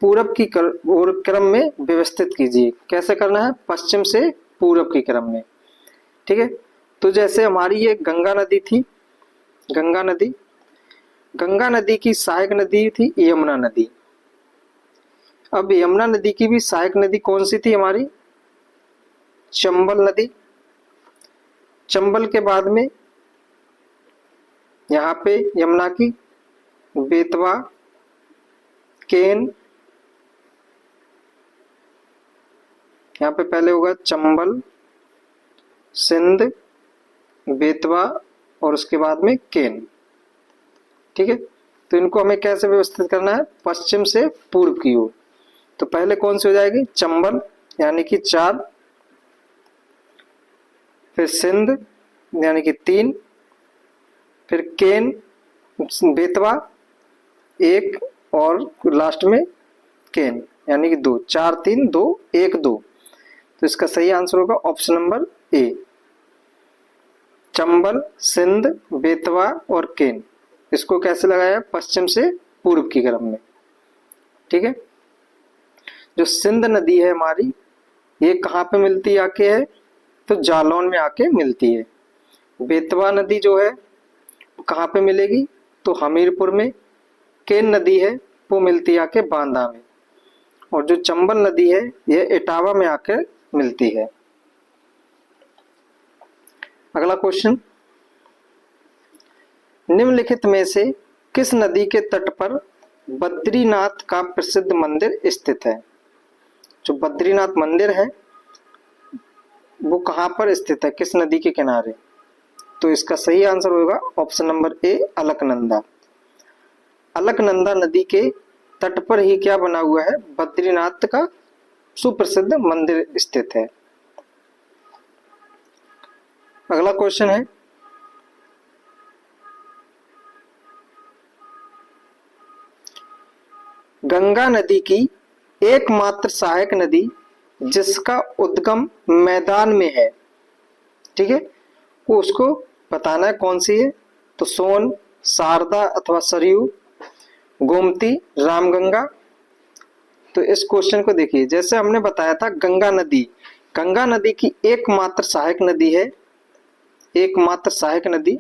S1: पूरब की क्रम में व्यवस्थित कीजिए। कैसे करना है, पश्चिम से पूरब की क्रम में। ठीक है। तो जैसे हमारी ये गंगा नदी थी, गंगा नदी की सहायक नदी थी यमुना नदी। अब यमुना नदी की भी सहायक नदी कौन सी थी हमारी, चंबल नदी। चंबल के बाद में यहाँ पे यमुना की बेतवा, केन, यहाँ पे पहले होगा चंबल, सिंध, बेतवा और उसके बाद में केन। ठीक है। तो इनको हमें कैसे व्यवस्थित करना है, पश्चिम से पूर्व की ओर। तो पहले कौन सी हो जाएगी, चंबल यानी कि 4, फिर सिंध यानी कि 3, फिर केन, बेतवा 1 और लास्ट में केन यानी कि 2, 4 3 2 1 2। तो इसका सही आंसर होगा option number A, Chambal, Sindh, Betwa और केन। इसको कैसे लगाया, पश्चिम से पूर्व की क्रम में। ठीक है। जो सिंध नदी है हमारी, ये कहाँ पे मिलती आके है, तो जालौन में आके मिलती है। बेतवा नदी जो है वो कहाँ पे मिलेगी, तो हमीरपुर में। केन नदी है वो मिलती आके बांदा में, और जो चंबल नदी है ये इटावा में आकर मिलती है। अगला क्वेश्चन, निम्नलिखित में से किस नदी के तट पर बद्रीनाथ का प्रसिद्ध मंदिर स्थित है। जो बद्रीनाथ मंदिर है वो कहाँ पर स्थित है, किस नदी के किनारे। तो इसका सही आंसर होगा ऑप्शन नंबर ए, अलकनंदा। अलकनंदा नदी के तट पर ही क्या बना हुआ है, बद्रीनाथ का सुप्रसिद्ध मंदिर स्थित है। अगला क्वेश्चन है, गंगा नदी की एकमात्र सहायक नदी जिसका उद्गम मैदान में है, ठीक है, वो उसको बताना है कौन सी है। तो सोन, शारदा अथवा सरयू, गोमती, रामगंगा। तो इस क्वेश्चन को देखिए, जैसे हमने बताया था गंगा नदी की एकमात्र सहायक नदी है, एकमात्र सहायक नदी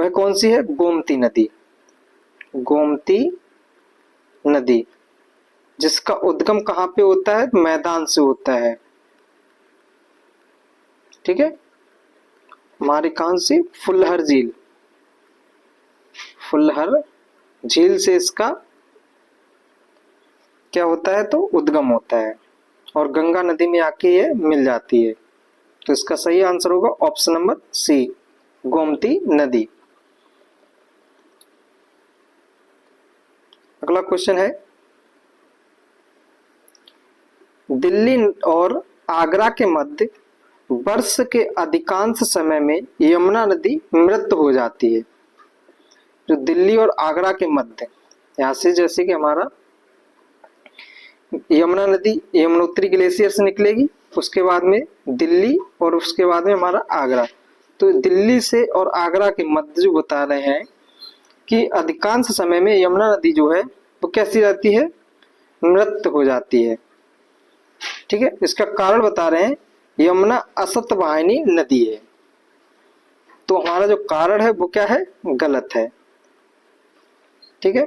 S1: वह कौन सी है? गोमती नदी। गोमती नदी, जिसका उद्गम कहाँ पे होता है? मैदान से होता है। ठीक है, हमारी कौन सी? फुल्लहर झील, फुल्लहर झील से इसका क्या होता है? तो उद्गम होता है और गंगा नदी में आके ये मिल जाती है। तो इसका सही आंसर होगा ऑप्शन नंबर सी, गोमती नदी। अगला क्वेश्चन है, दिल्ली और आगरा के मध्य वर्ष के अधिकांश समय में यमुना नदी मृत हो जाती है। जो दिल्ली और आगरा के मध्य, यहाँ से जैसे कि हमारा यमुना नदी यमुनोत्री ग्लेशियर से निकलेगी, उसके बाद में दिल्ली और उसके बाद में हमारा आगरा। तो दिल्ली से और आगरा के मध्य जो बता रहे हैं कि अधिकांश समय में यमुना नदी जो है वो कैसी रहती है? मृत हो जाती है। ठीक है, इसका कारण बता रहे हैं, यमुना असत वाहिनी नदी है। तो हमारा जो कारण है वो क्या है? गलत है। ठीक है,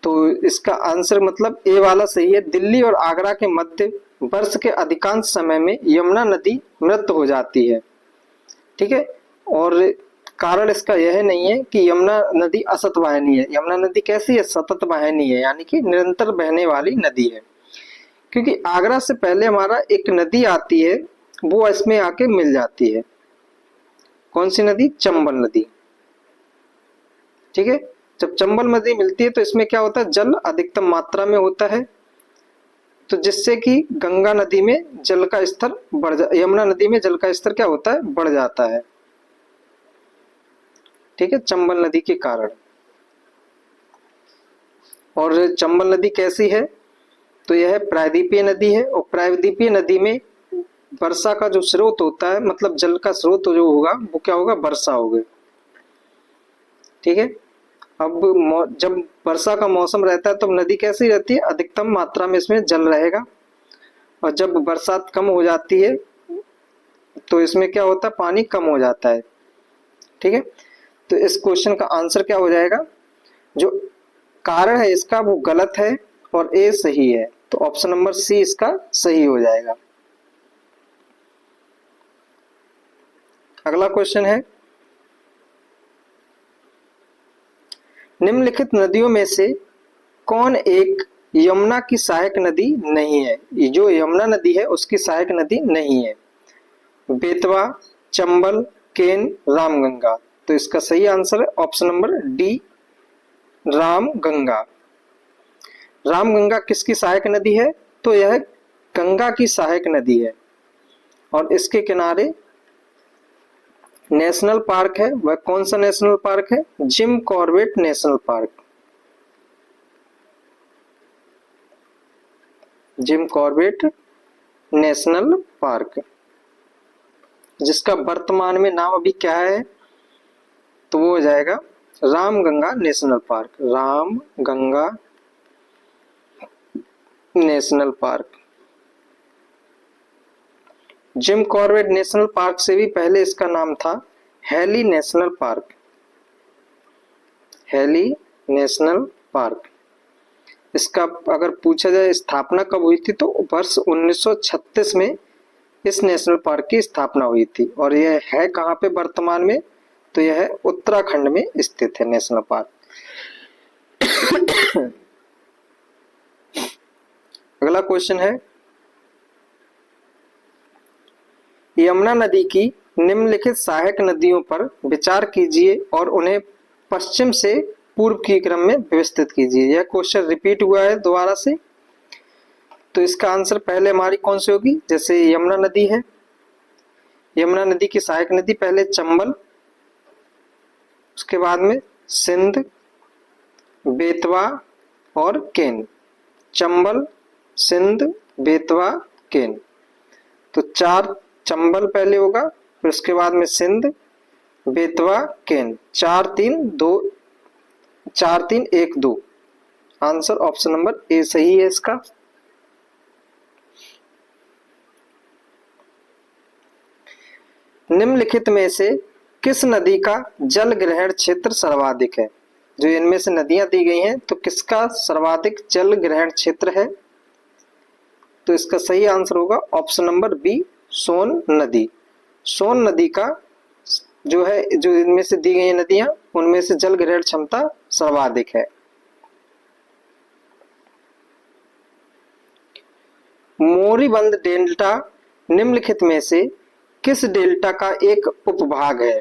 S1: तो इसका आंसर मतलब ए वाला सही है। दिल्ली और आगरा के मध्य वर्ष के अधिकांश समय में यमुना नदी मृत हो जाती है। ठीक है, और कारण इसका यह नहीं है कि यमुना नदी असत वाहिनी है। यमुना नदी कैसी है? सतत वाहिनी है, यानी कि निरंतर बहने वाली नदी है। क्योंकि आगरा से पहले हमारा एक नदी आती है, वो इसमें आके मिल जाती है। कौन सी नदी? चंबल नदी। ठीक है, जब चंबल नदी मिलती है तो इसमें क्या होता है? जल अधिकतम मात्रा में होता है, तो जिससे कि गंगा नदी में जल का स्तर यमुना नदी में जल का स्तर क्या होता है? बढ़ जाता है। ठीक है, चंबल नदी के कारण। और चंबल नदी कैसी है? तो यह प्रायद्वीपीय नदी है, और प्रायद्वीपीय नदी में वर्षा का जो स्रोत होता है, मतलब जल का स्रोत जो होगा वो क्या होगा? वर्षा होगा। ठीक है, अब जब वर्षा का मौसम रहता है तो नदी कैसी रहती है? अधिकतम मात्रा में इसमें जल रहेगा, और जब बरसात कम हो जाती है तो इसमें क्या होता है? पानी कम हो जाता है। ठीक है, तो इस क्वेश्चन का आंसर क्या हो जाएगा? जो कारण है इसका वो गलत है और ए सही है, तो ऑप्शन नंबर सी इसका सही हो जाएगा। अगला क्वेश्चन है, निम्नलिखित नदियों में से कौन एक यमुना की सहायक नदी नहीं है? जो यमुना नदी है उसकी सहायक नदी नहीं है। बेतवा, चंबल, केन, रामगंगा। तो इसका सही आंसर है option number D, Ramganga. Ramganga किसकी सहायक नदी है? तो यह गंगा की सहायक नदी है, और इसके किनारे नेशनल पार्क है। वह कौन सा नेशनल पार्क है? Jim Corbett national park. Jim Corbett national park, जिसका वर्तमान में नाम अभी क्या है? तो वो हो जाएगा Ramganga national park. Ramganga national park. Jim Corbett national park से भी पहले इसका नाम था heli national park. Heli national park. इसका अगर पूछा जाए स्थापना कब हुई थी, तो वर्ष 1936 में इस नेशनल पार्क की स्थापना हुई थी, और यह है कहाँ पे वर्तमान में? तो यह उत्तराखंड में स्थित है नेशनल पार्क। अगला क्वेश्चन है, यमुना नदी की निम्नलिखित सहायक नदियों पर विचार कीजिए और उन्हें पश्चिम से पूर्व के क्रम में व्यवस्थित कीजिए। यह क्वेश्चन रिपीट हुआ है दोबारा से, तो इसका आंसर पहले हमारी कौन सी होगी? जैसे यमुना नदी है, यमुना नदी की सहायक नदी पहले चंबल, उसके बाद में सिंध, बेतवा और केन। चंबल, सिंध, बेतवा, केन। तो चार, चंबल पहले होगा, फिर उसके बाद में सिंध, बेतवा, केन। 4-3-2, 4-3-1-2। आंसर ऑप्शन नंबर ए सही है इसका। निम्नलिखित में से किस नदी का जल ग्रहण क्षेत्र सर्वाधिक है? जो इनमें से नदियां दी गई हैं तो किसका सर्वाधिक जल ग्रहण क्षेत्र है? तो इसका सही आंसर होगा ऑप्शन नंबर बी, सोन नदी। सोन नदी का जो है, जो इनमें से दी गई नदियां उनमें से जल ग्रहण क्षमता सर्वाधिक है। मोरीबंद डेल्टा निम्नलिखित में से किस डेल्टा का एक उपभाग है?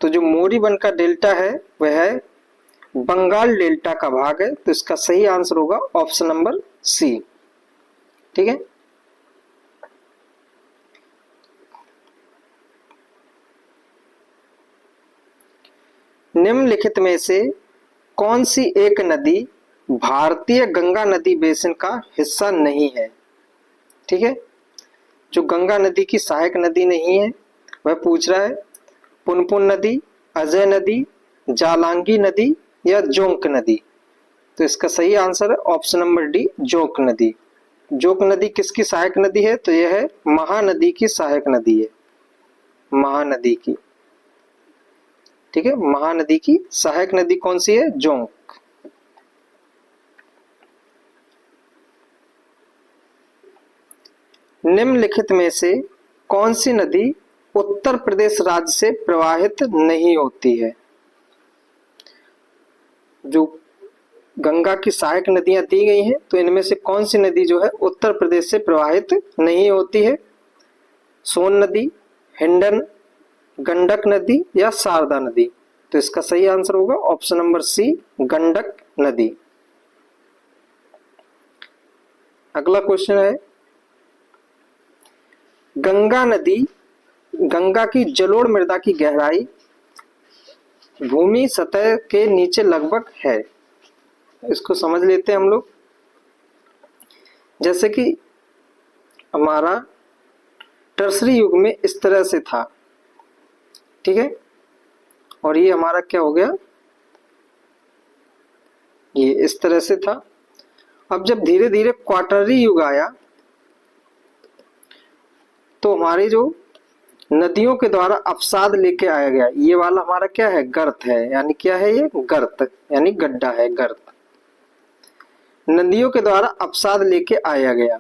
S1: तो जो मोरीबंद का डेल्टा है वह है बंगाल डेल्टा का भाग है। तो इसका सही आंसर होगा ऑप्शन नंबर सी। ठीक है, निम्नलिखित में से कौन सी एक नदी भारतीय गंगा नदी बेसिन का हिस्सा नहीं है? ठीक है, जो गंगा नदी की सहायक नदी नहीं है वह पूछ रहा है पुनपुन नदी, अजय नदी, जालांगी नदी या जोंक नदी। तो इसका सही आंसर है ऑप्शन नंबर डी, जोंक नदी। जोंक नदी किसकी सहायक नदी है? तो यह है महानदी की सहायक नदी है, महानदी की। ठीक है, महानदी की सहायक नदी कौन सी है? जोंक। निम्नलिखित में से कौन सी नदी उत्तर प्रदेश राज्य से प्रवाहित नहीं होती है? जो गंगा की सहायक नदियां दी गई हैं तो इनमें से कौन सी नदी जो है उत्तर प्रदेश से प्रवाहित नहीं होती है? सोन नदी, हिंडन, गंडक नदी या शारदा नदी। तो इसका सही आंसर होगा ऑप्शन नंबर सी, गंडक नदी। अगला क्वेश्चन है, गंगा नदी, गंगा की जलोढ़ मृदा की गहराई भूमि सतह के नीचे लगभग है। इसको समझ लेते हैं हम लोग। जैसे कि हमारा टर्सरी युग में इस तरह से था, ठीक है, और ये हमारा क्या हो गया, ये इस तरह से था। अब जब धीरे धीरे क्वाटरनरी युग आया तो हमारी जो नदियों के द्वारा अवसाद लेके आया गया, ये वाला हमारा क्या है, गर्त है, यानी क्या है ये, गर्त यानी गड्ढा है, गर्त। नदियों के द्वारा अवसाद लेके आया गया।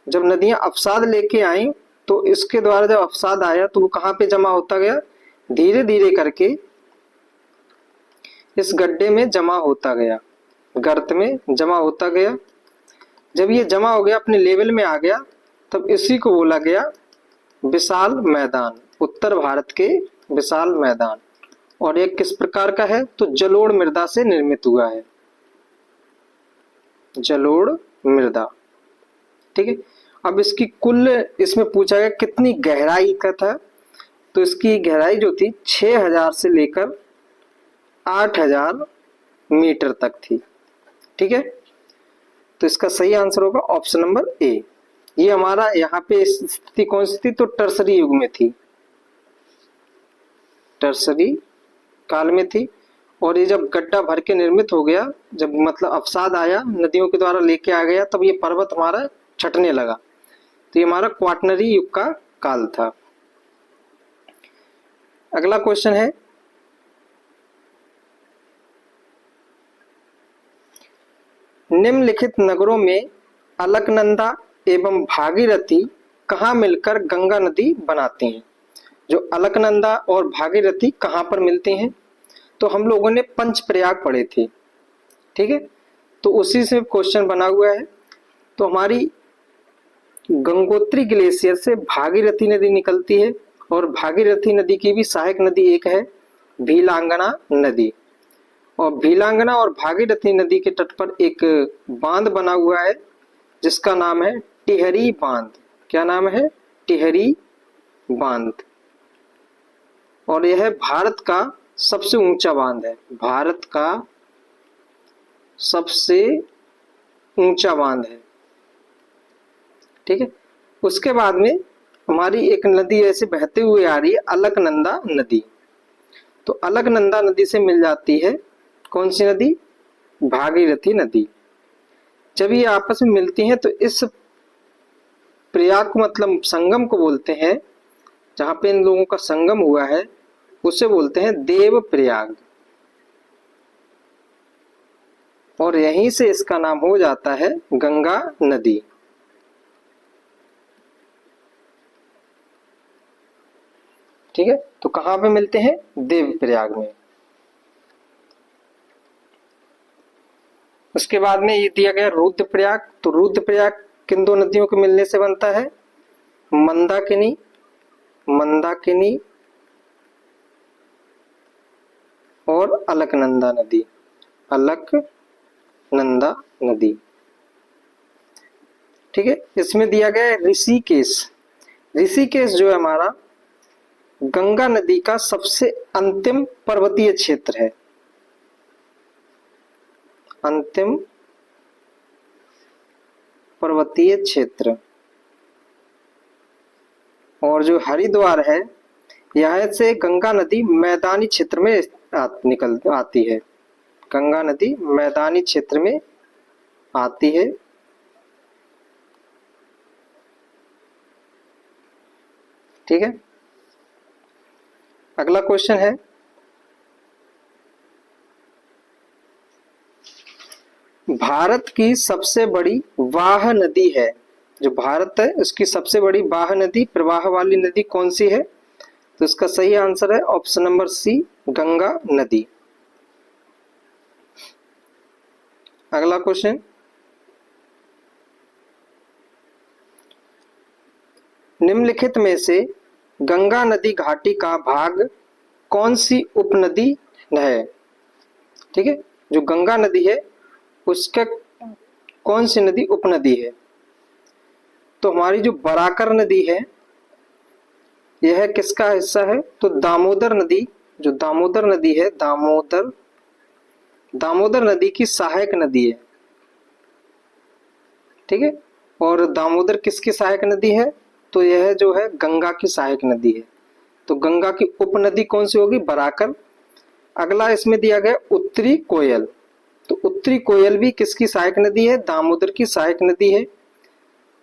S1: जब नदियां अवसाद लेके आई तो इसके द्वारा जब अवसाद आया तो वो कहाँ पे जमा होता गया, धीरे धीरे करके इस गड्ढे में जमा होता गया, गर्त में जमा होता गया। जब ये जमा हो गया, अपने लेवल में आ गया, तब इसी को बोला गया विशाल मैदान, उत्तर भारत के विशाल मैदान। और ये किस प्रकार का है, तो जलोढ़ मृदा से निर्मित हुआ है, जलोढ़ मृदा। ठीक है, अब इसकी कुल, इसमें पूछा गया कितनी गहराई का था, तो इसकी गहराई जो थी 6000 से लेकर 8000 मीटर तक थी। ठीक है, तो इसका सही आंसर होगा ऑप्शन नंबर ए। ये हमारा यहाँ पे स्थिति कौन सी थी, तो टर्सरी युग में थी, टर्सरी काल में थी। और ये जब गड्ढा भर के निर्मित हो गया, जब मतलब अवसाद आया, नदियों के द्वारा लेके आ गया, तब ये पर्वत हमारा छटने लगा। तो ये हमारा क्वाटरनरी युग का काल था। अगला क्वेश्चन है, निम्नलिखित नगरों में अलकनंदा एवं भागीरथी कहाँ मिलकर गंगा नदी बनाती हैं? जो अलकनंदा और भागीरथी कहाँ पर मिलती हैं? तो हम लोगों ने पंचप्रयाग पढ़े थे, ठीक है, तो उसी से क्वेश्चन बना हुआ है। तो हमारी गंगोत्री ग्लेशियर से भागीरथी नदी निकलती है, और भागीरथी नदी की भी सहायक नदी एक है भीलांगना नदी। और भीलांगना और भागीरथी नदी के तट पर एक बांध बना हुआ है जिसका नाम है टिहरी बांध। क्या नाम है? टिहरी बांध। और यह भारत का सबसे ऊंचा बांध है, भारत का सबसे ऊंचा बांध है। ठीक है, उसके बाद में हमारी एक नदी ऐसे बहते हुए आ रही है, अलकनंदा नदी। तो अलकनंदा नदी से मिल जाती है कौन सी नदी? भागीरथी नदी। जब ये आपस में मिलती हैं तो इस प्रयाग को, मतलब संगम को बोलते हैं जहां पे इन लोगों का संगम हुआ है उसे बोलते हैं देवप्रयाग, और यहीं से इसका नाम हो जाता है गंगा नदी। ठीक है, तो कहां पे मिलते हैं? देवप्रयाग में। उसके बाद में ये दिया गया रुद्रप्रयाग। तो रुद्रप्रयाग किन दो नदियों के मिलने से बनता है? मंदाकिनी, मंदाकिनी और अलकनंदा नदी, अलकनंदा नदी। ठीक है, इसमें दिया गया है ऋषिकेश। ऋषिकेश जो है हमारा गंगा नदी का सबसे अंतिम पर्वतीय क्षेत्र है, अंतिम पर्वतीय क्षेत्र। और जो हरिद्वार है, यह से गंगा नदी मैदानी क्षेत्र में निकल आती है, गंगा नदी मैदानी क्षेत्र में आती है। ठीक है, अगला क्वेश्चन है, भारत की सबसे बड़ी वाह नदी है, जो भारत है उसकी सबसे बड़ी वाह नदी, प्रवाह वाली नदी कौन सी है? तो इसका सही आंसर है ऑप्शन नंबर सी, गंगा नदी। अगला क्वेश्चन, निम्नलिखित में से गंगा नदी घाटी का भाग कौन सी उपनदी है? ठीक है, जो गंगा नदी है उसका कौन सी नदी उपनदी है? तो हमारी जो बराकर नदी है यह किसका हिस्सा है? तो दामोदर नदी, जो दामोदर नदी है, दामोदर, दामोदर नदी की सहायक नदी है। ठीक है, और दामोदर किसकी सहायक नदी है? तो यह जो है गंगा की सहायक नदी है। तो गंगा की उपनदी कौन सी होगी? बराकर। अगला इसमें दिया गया उत्तरी कोयल। तो उत्तरी कोयल भी किसकी सहायक नदी है? दामोदर की सहायक नदी है।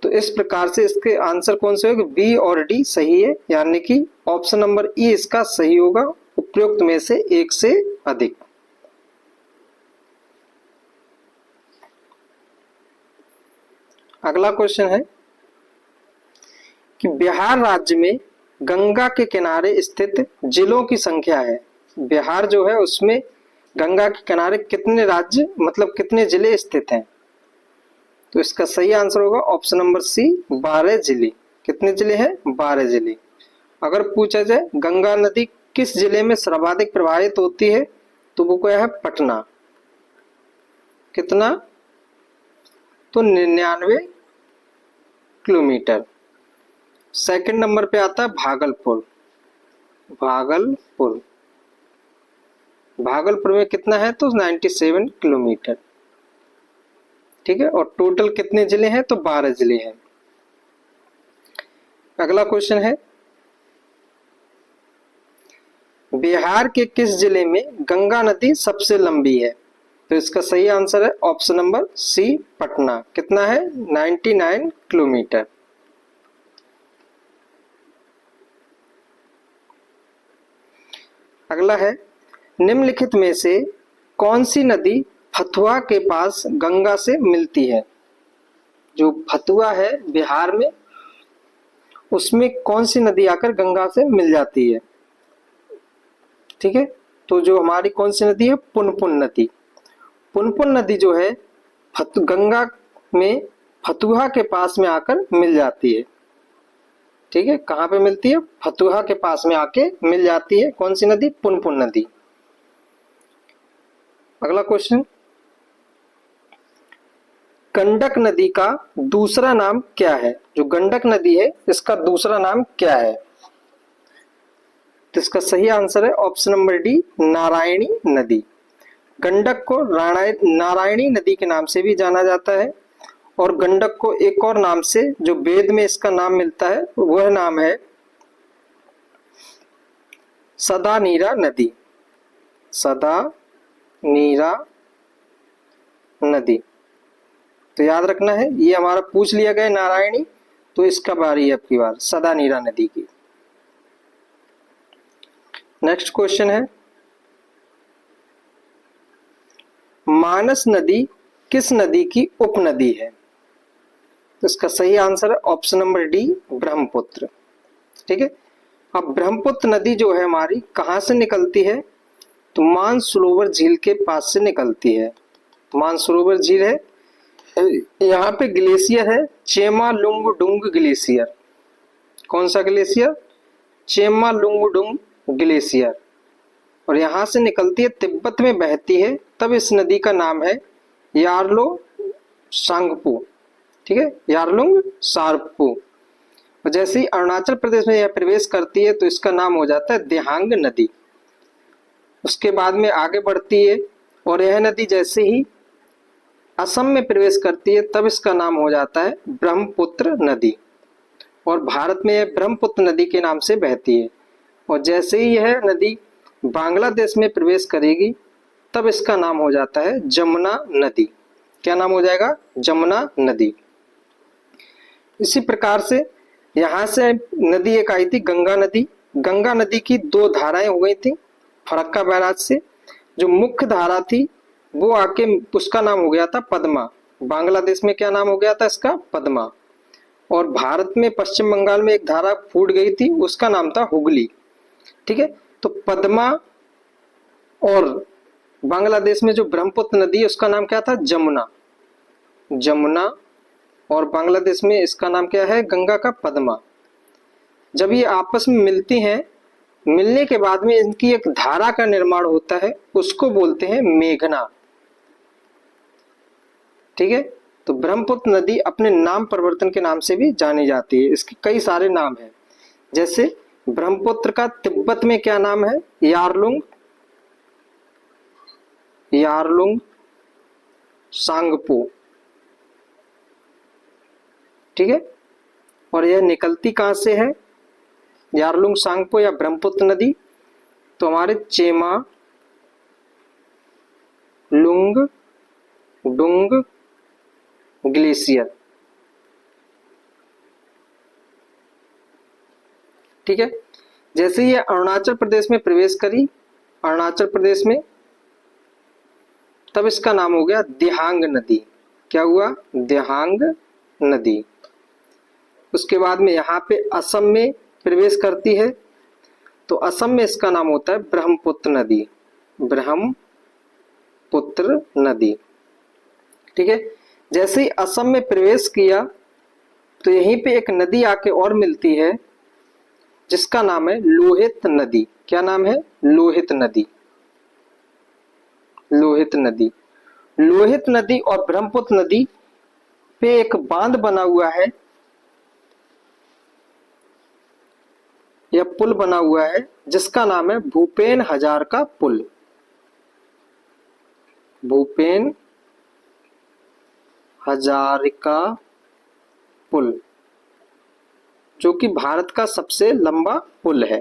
S1: तो इस प्रकार से इसके आंसर कौन से होंगे? बी और डी सही है, यानी कि ऑप्शन नंबर ई इसका सही होगा, उपयुक्त में से एक से अधिक। अगला क्वेश्चन है कि बिहार राज्य में गंगा के किनारे स्थित जिलों की संख्या है। बिहार जो है उसमें गंगा के किनारे कितने राज्य मतलब कितने जिले स्थित हैं? तो इसका सही आंसर होगा ऑप्शन नंबर सी, 12 जिले। कितने जिले हैं? 12 जिले। अगर पूछा जाए गंगा नदी किस जिले में सर्वाधिक प्रवाहित होती है, तो वो क्या है? पटना। कितना? तो 99 किलोमीटर। सेकंड नंबर पे आता है भागलपुर। भागलपुर, भागलपुर में कितना है? तो 97 किलोमीटर। ठीक है, और टोटल कितने जिले हैं? तो 12 जिले हैं। अगला क्वेश्चन है, बिहार के किस जिले में गंगा नदी सबसे लंबी है? तो इसका सही आंसर है ऑप्शन नंबर सी, पटना। कितना है? 99 किलोमीटर। अगला है, निम्नलिखित में से कौन सी नदी फतुहा के पास गंगा से मिलती है? जो फतुहा है बिहार में, उसमें कौन सी नदी आकर गंगा से मिल जाती है? ठीक है, तो जो हमारी कौन सी नदी है? पुनपुन नदी। पुनपुन नदी जो है गंगा में फतुहा के पास में आकर मिल जाती है। ठीक है, कहाँ पे मिलती है? फतुहा के पास में आके मिल जाती है। कौन सी नदी? पुनपुन नदी। अगला क्वेश्चन, गंडक नदी का दूसरा नाम क्या है? जो गंडक नदी है इसका दूसरा नाम क्या है? तो इसका सही आंसर है ऑप्शन नंबर डी, नारायणी नदी। गंडक को नारायणी नदी के नाम से भी जाना जाता है, और गंडक को एक और नाम से जो वेद में इसका नाम मिलता है वह नाम है सदा नीरा नदी। सदा नीरा नदी। तो याद रखना है, ये हमारा पूछ लिया गया नारायणी, तो इसका बारी है अब की बार सदा नीरा नदी की। नेक्स्ट क्वेश्चन है, मानस नदी किस नदी की उपनदी है? तो इसका सही आंसर है ऑप्शन नंबर डी, ब्रह्मपुत्र। ठीक है, अब ब्रह्मपुत्र नदी जो है हमारी कहाँ से निकलती है? तो मानसरोवर झील के पास से निकलती है। मानसरोवर झील है, यहाँ पे ग्लेशियर है चेमालुंगडुंग ग्लेशियर। कौन सा ग्लेशियर? चेमालुंगडुंग ग्लेशियर। और यहाँ से निकलती है, तिब्बत में बहती है, तब इस नदी का नाम है यारलो सांगपो। ठीक है, यारलुंग सारपो। और जैसे ही अरुणाचल प्रदेश में यह प्रवेश करती है तो इसका नाम हो जाता है देहांग नदी। उसके बाद में आगे बढ़ती है और यह नदी जैसे ही असम में प्रवेश करती है तब इसका नाम हो जाता है ब्रह्मपुत्र नदी। और भारत में यह ब्रह्मपुत्र नदी के नाम से बहती है। और जैसे ही यह नदी बांग्लादेश में प्रवेश करेगी तब इसका नाम हो जाता है जमुना नदी। क्या नाम हो जाएगा? जमुना नदी। इसी प्रकार से यहाँ से नदी एक आई थी गंगा नदी। गंगा नदी की दो धाराएं हो गई थी फरक्का बैराज से। जो मुख्य धारा थी वो आके उसका नाम हो गया था पद्मा। बांग्लादेश में क्या नाम हो गया था इसका? पद्मा। और भारत में पश्चिम बंगाल में एक धारा फूट गई थी, उसका नाम था हुगली। ठीक है, तो पद्मा और बांग्लादेश में जो ब्रह्मपुत्र नदी है उसका नाम क्या था? जमुना। जमुना। और बांग्लादेश में इसका नाम क्या है? गंगा का पद्मा। जब ये आपस में मिलती हैं, मिलने के बाद में इनकी एक धारा का निर्माण होता है, उसको बोलते हैं मेघना। ठीक है, तो ब्रह्मपुत्र नदी अपने नाम परिवर्तन के नाम से भी जानी जाती है। इसके कई सारे नाम हैं, जैसे ब्रह्मपुत्र का तिब्बत में क्या नाम है? Yarlung, Yarlung Tsangpo. ठीक है, और यह निकलती कहां से है यारलुंग सांगपो या ब्रह्मपुत्र नदी? तो हमारे चेमा लुंग डुंग ग्लेशियर। ठीक है, जैसे ये अरुणाचल प्रदेश में प्रवेश करी, अरुणाचल प्रदेश में, तब इसका नाम हो गया देहांग नदी। क्या हुआ? देहांग नदी। उसके बाद में यहाँ पे असम में प्रवेश करती है तो असम में इसका नाम होता है ब्रह्मपुत्र नदी। ब्रह्मपुत्र नदी। ठीक है, जैसे ही असम में प्रवेश किया तो यहीं पे एक नदी आके और मिलती है जिसका नाम है लोहित नदी। क्या नाम है? लोहित नदी। लोहित नदी। लोहित नदी और ब्रह्मपुत्र नदी पे एक बांध बना हुआ है या पुल बना हुआ है जिसका नाम है भूपेन हजारिका पुल। भूपेन हजारिका पुल, जो कि भारत का सबसे लंबा पुल है।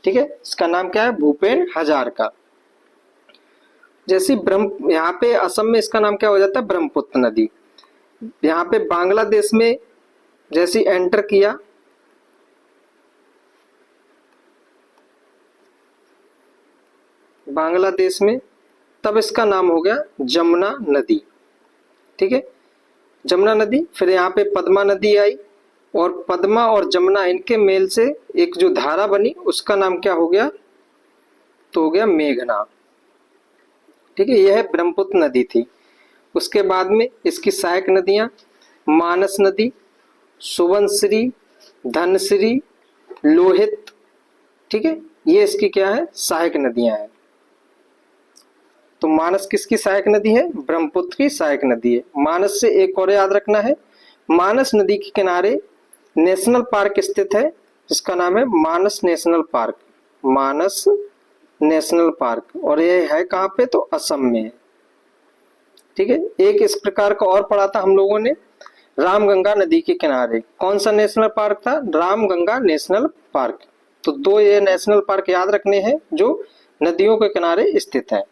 S1: ठीक है, इसका नाम क्या है? भूपेन हजारिका। जैसे यहाँ पे असम में इसका नाम क्या हो जाता है? ब्रह्मपुत्र नदी। यहाँ पे बांग्लादेश में जैसे एंटर किया बांग्लादेश में, तब इसका नाम हो गया जमुना नदी। ठीक है, जमुना नदी। फिर यहाँ पे पद्मा नदी आई और पद्मा और जमुना इनके मेल से एक जो धारा बनी उसका नाम क्या हो गया? तो हो गया मेघना। ठीक है, यह ब्रह्मपुत्र नदी थी। उसके बाद में इसकी सहायक नदियां मानस नदी, सुबनसिरी, धनसिरी, लोहित। ठीक है, ये इसकी क्या है? सहायक नदियां हैं। तो मानस किसकी सहायक नदी है? ब्रह्मपुत्र की सहायक नदी है। मानस से एक और याद रखना है, मानस नदी के किनारे नेशनल पार्क स्थित है जिसका नाम है मानस नेशनल पार्क। मानस नेशनल पार्क। और यह है कहाँ पे? तो असम में है। ठीक है, एक इस प्रकार का और पढ़ा था हम लोगों ने, रामगंगा नदी के किनारे। कौन सा नेशनल पार्क था? Ramganga national park. तो दो ये नेशनल पार्क याद रखने हैं जो नदियों के किनारे स्थित है।